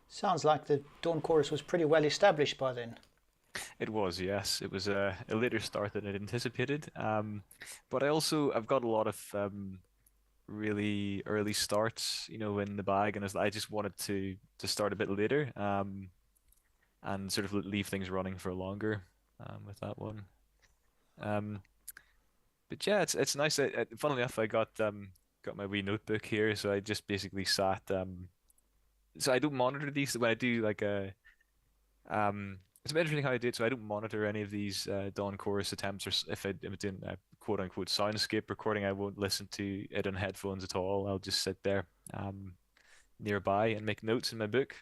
Sounds like the dawn chorus was pretty well established by then. It was, yes. It was a later start than I'd anticipated. But I've got a lot of really early starts, in the bag, and I just wanted to start a bit later, and sort of leave things running for longer, with that one. Um, but yeah, it's nice. Funnily enough, I got my wee notebook here, so I just basically sat. So I don't monitor these when I do like a. It's a bit interesting how I do it. So I don't monitor any of these dawn chorus attempts, or if I'm doing a quote unquote soundscape recording, I won't listen to it on headphones at all. I'll just sit there nearby and make notes in my book.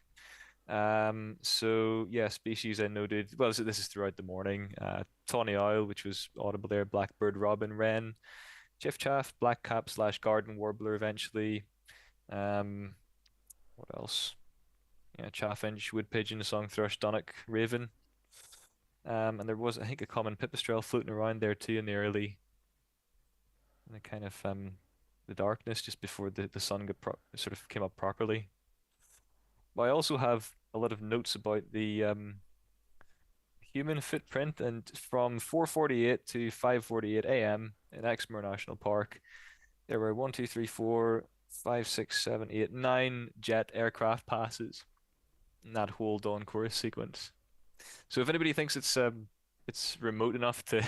So yeah, species I noted. Well, this is throughout the morning. Tawny owl, which was audible there. Blackbird, robin, wren, chiffchaff, blackcap / garden warbler. Eventually, what else? Yeah, chaffinch, wood pigeon, song thrush, dunnock, raven. And there was, I think, a common pipistrelle floating around there too in the kind of the darkness just before the sun sort of came up properly. But I also have a lot of notes about the human footprint, and from 4:48 to 5:48 a.m. in Exmoor National Park, there were 1, 2, 3, 4, 5, 6, 7, 8, 9 jet aircraft passes in that whole dawn chorus sequence. So if anybody thinks it's remote enough to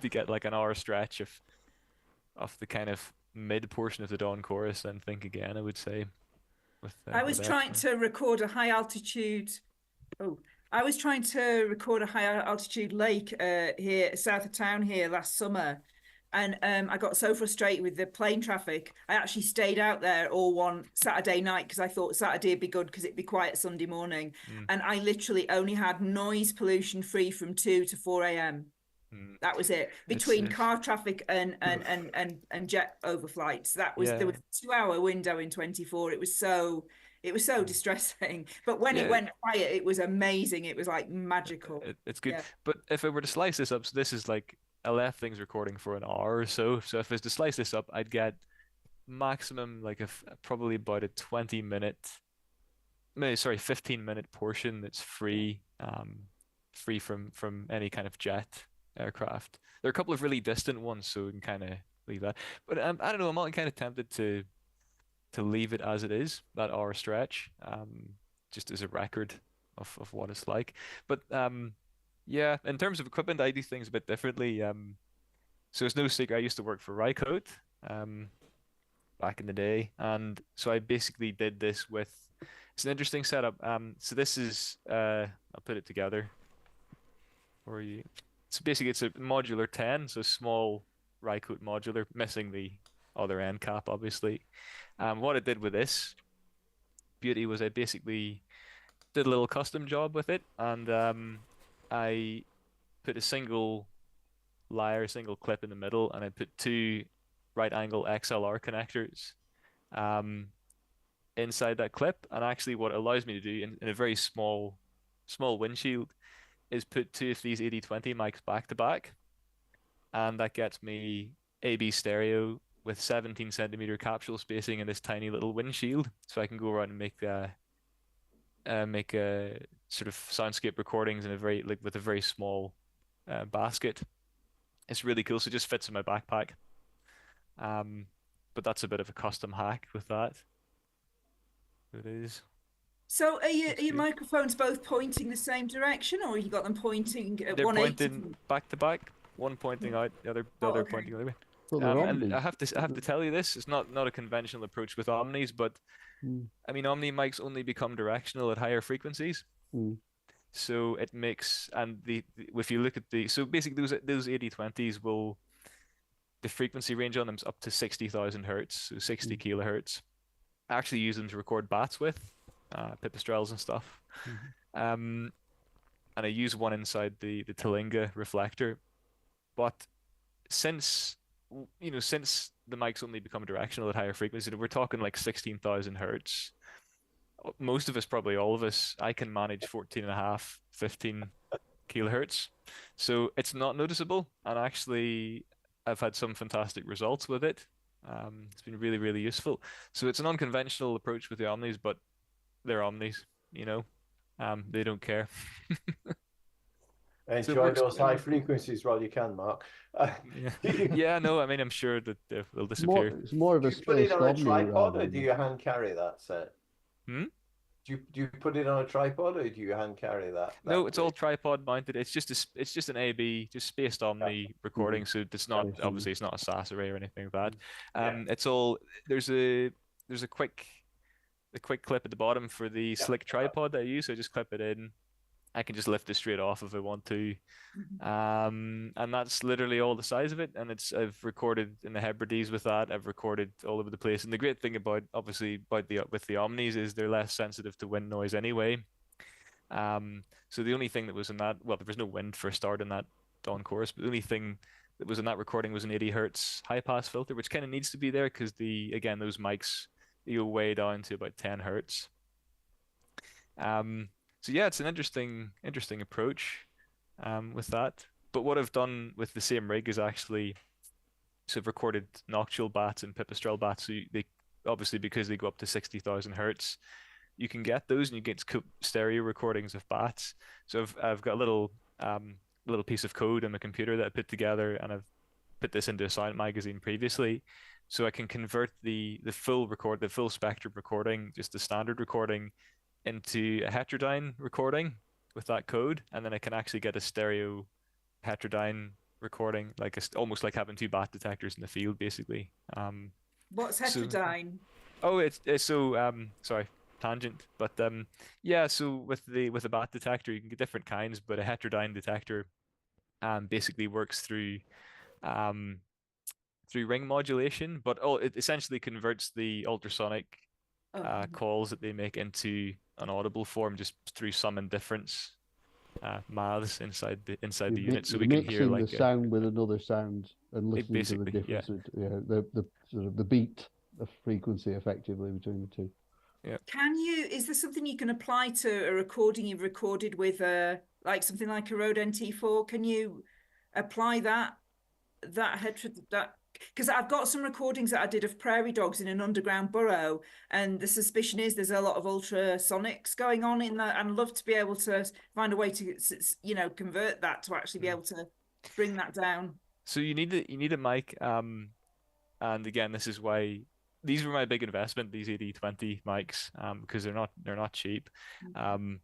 to get like an hour stretch of the kind of mid portion of the dawn chorus, then think again, I would say. I was trying to record a high altitude. I was trying to record a high altitude lake here south of town here last summer. And I got so frustrated with the plane traffic. I actually stayed out there all one Saturday night because I thought Saturday would be good because it'd be quiet Sunday morning. And I literally only had noise pollution free from 2 to 4 a.m. That was it. Between car traffic and jet overflights. There was a 2-hour window in 24. It was so distressing. But when it went quiet, it was amazing. It was like magical. It's good. But if I were to slice this up, so this is like I left things recording for an hour or so. So if I was to slice this up, I'd get maximum like probably about a 15-minute portion that's free from any kind of jet aircraft. There are a couple of really distant ones, so we can kind of leave that. But I don't know, I'm kind of tempted to leave it as it is, that hour stretch, just as a record of what it's like. But yeah, in terms of equipment, I do things a bit differently. So it's no secret I used to work for Rycote back in the day, and so I basically did this with. It's an interesting setup. So this is I'll put it together for you. So basically, it's a modular 10, so small Rycote modular, missing the other end cap, obviously. What I did with this beauty was I basically did a little custom job with it, and I put a single clip in the middle, and I put 2 right angle XLR connectors inside that clip. And actually what it allows me to do in a very small windshield is put 2 of these 80/20 mics back to back, and that gets me AB stereo with 17 centimeter capsule spacing in this tiny little windshield, so I can go around and make sort of soundscape recordings with a very small basket. It's really cool. So it just fits in my backpack. But that's a bit of a custom hack with that. It is. So are your microphones both pointing the same direction, or you got them pointing at They're 180? pointing back to back, one pointing out, the other pointing the other way. Well, and I have to tell you this, it's not a conventional approach with Omnis, but I mean, Omni mics only become directional at higher frequencies. So it makes, and if you look at so basically those 80/20s the frequency range on them is up to 60,000 hertz, so 60 kilohertz. I actually use them to record bats with, pipistrelles and stuff. And I use one inside the Talinga reflector. But since the mics only become directional at higher frequencies, we're talking like 16,000 hertz. Most of us, probably all of us, I can manage 14.5, 15 kilohertz. So it's not noticeable, and actually I've had some fantastic results with it. It's been really, really useful. So it's an unconventional approach with the Omnis, but they're Omnis. you know. They don't care. So it Enjoy works. those high frequencies while you can, Mark. Yeah, no, I mean, I'm sure that they'll disappear. It's more of Do a you put it space on a omni tripod, rather or do than. you hand carry that set? Hmm? Do you put it on a tripod, or do you hand carry that No, it's all rig? tripod mounted. It's just an AB, just spaced omni recording. So it's not Space omni. obviously it's not a SAS array or anything like that. Yeah. It's all there's a quick clip at the bottom for the slick tripod that I use. So I just clip it in. I can just lift it straight off if I want to. And that's literally all the size of it. And I've recorded in the Hebrides with that. I've recorded all over the place. And the great thing about with the Omnis is they're less sensitive to wind noise anyway. So the only thing that was in that, well, there was no wind for a start in that Dawn chorus, but the only thing that was in that recording was an 80 hertz high pass filter, which kind of needs to be there because again those mics they go way down to about 10 hertz. So yeah, it's an interesting approach with that. But what I've done with the same rig is actually, so I've recorded nocturnal bats and pipistrelle bats. So they obviously, because they go up to 60,000 hertz, you can get those and you get stereo recordings of bats. So I've got a little piece of code on my computer that I put together, and I've put this into a sound magazine previously, so I can convert the full spectrum recording, just the standard recording, into a heterodyne recording with that code, and then I can actually get a stereo heterodyne recording, like almost like having two bat detectors in the field, basically. What's heterodyne? It's so sorry, tangent, but yeah. So with a bat detector, you can get different kinds, but a heterodyne detector basically works through ring modulation, but it essentially converts the ultrasonic calls that they make into an audible form just through some indifference maths inside the unit, so we can hear like the sound with another sound and listening to the difference. Yeah, the sort of the beat of frequency effectively between the two. Yeah. Is there something you can apply to a recording you've recorded with like something like a Rode NT4? Can you apply that because I've got some recordings that I did of prairie dogs in an underground burrow, and the suspicion is there's a lot of ultrasonics going on in that. I'd love to be able to find a way to, convert that to actually be able to bring that down. So you need a mic, and again, this is why these were my big investment, these 80-20 mics, because they're not cheap. And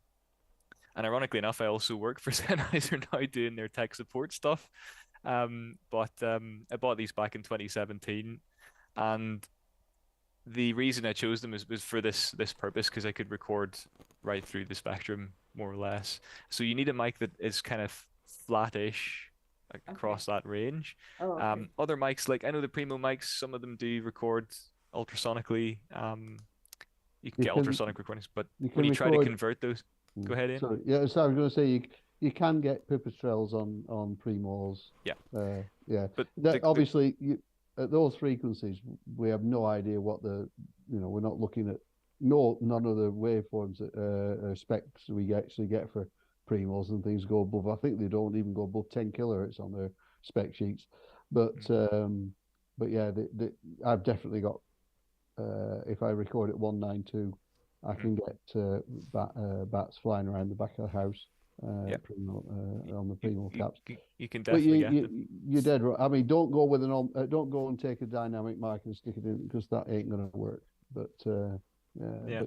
ironically enough, I also work for Sennheiser now doing their tech support stuff. But I bought these back in 2017, and the reason I chose them was for this purpose, because I could record right through the spectrum more or less. So you need a mic that is kind of flattish across that range. Oh, okay. Other mics, like I know the Primo mics, some of them do record ultrasonically. You can get ultrasonic recordings, but when you try to convert those, go ahead, Ian. Sorry, yeah, so I was going to say you can get pipistrelles on Primos. Yeah. Yeah. But obviously, at those frequencies, we have no idea what we're not looking at none of the waveforms that specs we actually get for Primos and things go above. I think they don't even go above 10 kilohertz on their spec sheets. But yeah, I've definitely got. If I record at 192, I can get bats flying around the back of the house. Primo, on the Primo caps. You can definitely get them. You're dead right. I mean, don't go with don't go and take a dynamic mic and stick it in, because that ain't gonna work. But yeah.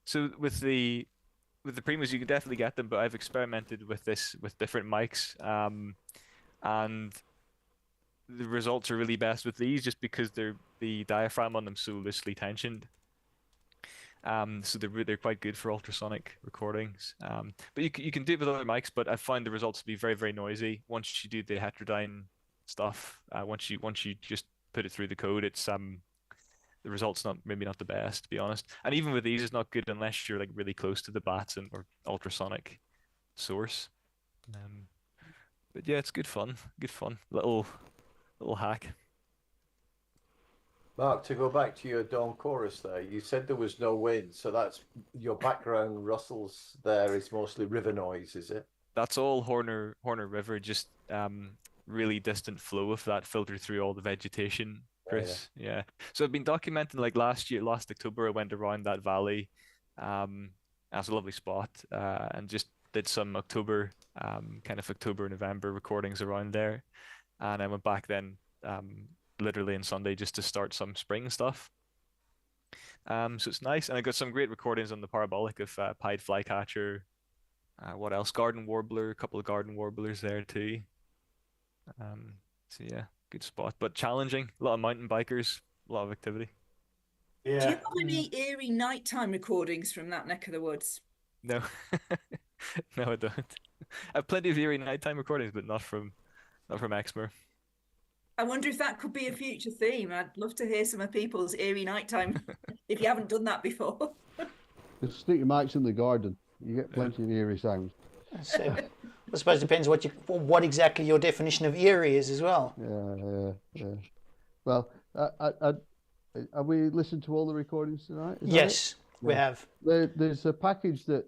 So with the Primos, you can definitely get them, but I've experimented with this with different mics, and the results are really best with these, just because the diaphragm on them so loosely tensioned. So they're quite good for ultrasonic recordings. But you can do it with other mics, but I find the results to be very, very noisy once you do the heterodyne stuff. Once you just put it through the code, it's the results maybe not the best, to be honest. And even with these, it's not good unless you're like really close to the bats or ultrasonic source. But yeah, it's good fun. Little hack. Mark, to go back to your Dawn chorus there, you said there was no wind, so that's your background rustles there is mostly river noise, is it? That's all Horner River, just really distant flow of that filtered through all the vegetation, Chris. Yeah. So I've been documenting, like last October, I went around that valley, and That's a lovely spot, and just did some October, kind of October, November recordings around there. And I went back then, literally on Sunday, just to start some spring stuff. So it's nice, and I got some great recordings on the parabolic of pied flycatcher. What else? Garden warbler, a couple of garden warblers there too. So yeah, good spot, but challenging. A lot of mountain bikers, a lot of activity. Yeah. Do you have any eerie nighttime recordings from that neck of the woods? No, no, I don't. I have plenty of eerie nighttime recordings, but not from Exmoor. I wonder if that could be a future theme. I'd love to hear some of people's eerie nighttime if you haven't done that before. Just stick your mics in the garden. You get plenty of eerie sounds. So, I suppose it depends what exactly your definition of eerie is as well. Yeah. Well, have we listened to all the recordings tonight? Yes, we have. There's a package that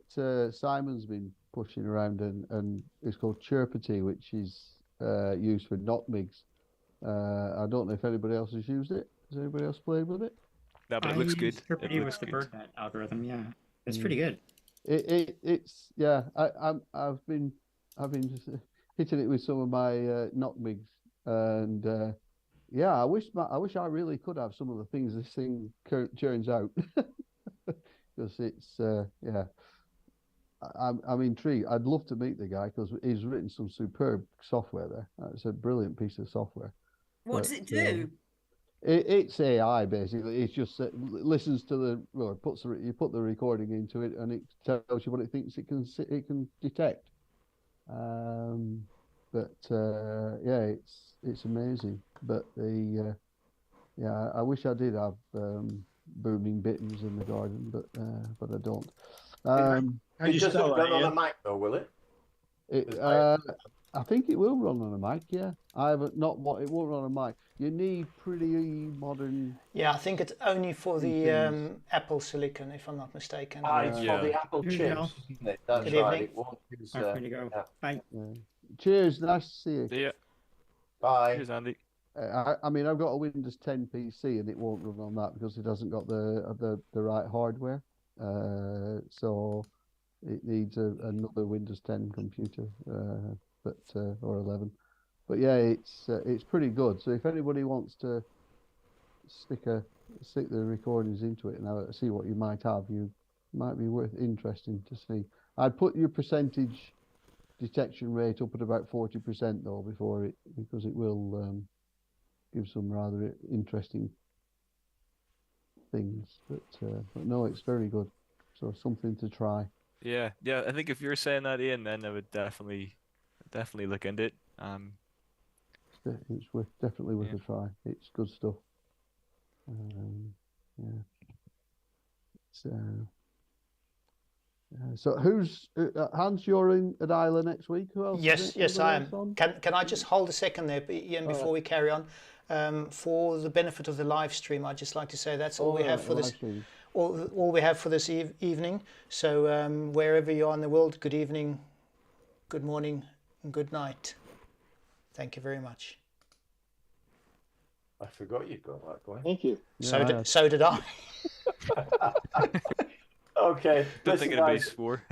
Simon's been pushing around, and it's called Chirpity, which is used for knockmigs. I don't know if anybody else has used it. Has anybody else played with it? No, but it looks good. Chirpity was the BirdNet algorithm. Yeah, it's pretty good. It's yeah. I've been hitting it with some of my knockmigs, and yeah, I wish I really could have some of the things this thing churns out, because it's yeah. I'm intrigued. I'd love to meet the guy because he's written some superb software there. It's a brilliant piece of software. What does it do? It's AI basically. It's just listens to you put the recording into it, and it tells you what it thinks it can detect. But yeah, it's amazing. But yeah, I wish I did have booming bittens in the garden, but I don't. It doesn't run on a Mac though, will it? I think it will run on a Mac. Yeah, I haven't it won't run on a Mac. You need pretty modern. Yeah, I think it's only for the Apple Silicon, if I'm not mistaken. It's for the Apple chips, isn't it? That's Good right. evening. It won't use. Time to go. Bye. Cheers. Nice to see you. See ya. Bye. Cheers, Andy. I mean, I've got a Windows 10 PC, and it won't run on that because it hasn't got the right hardware. So it needs another Windows 10 computer, or 11. But yeah, it's pretty good. So if anybody wants to stick the recordings into it and see what you might have, you might be interesting to see. I'd put your percentage detection rate up at about 40% though because it will give some rather interesting things. But no, it's very good. So something to try. Yeah. I think if you're saying that, Ian, then I would definitely look into it. It's definitely worth a try. It's good stuff. Yeah. So who's Hans? You're at Isla next week. Who else? Yes, I am. Can I just hold a second there, Ian, before we carry on? For the benefit of the live stream, I'd just like to say that's all we have for this. All we have for this evening. So wherever you are in the world, good evening, good morning, and good night. Thank you very much. I forgot you'd got that going. Thank you. So did I. Okay. Don't think anybody swore.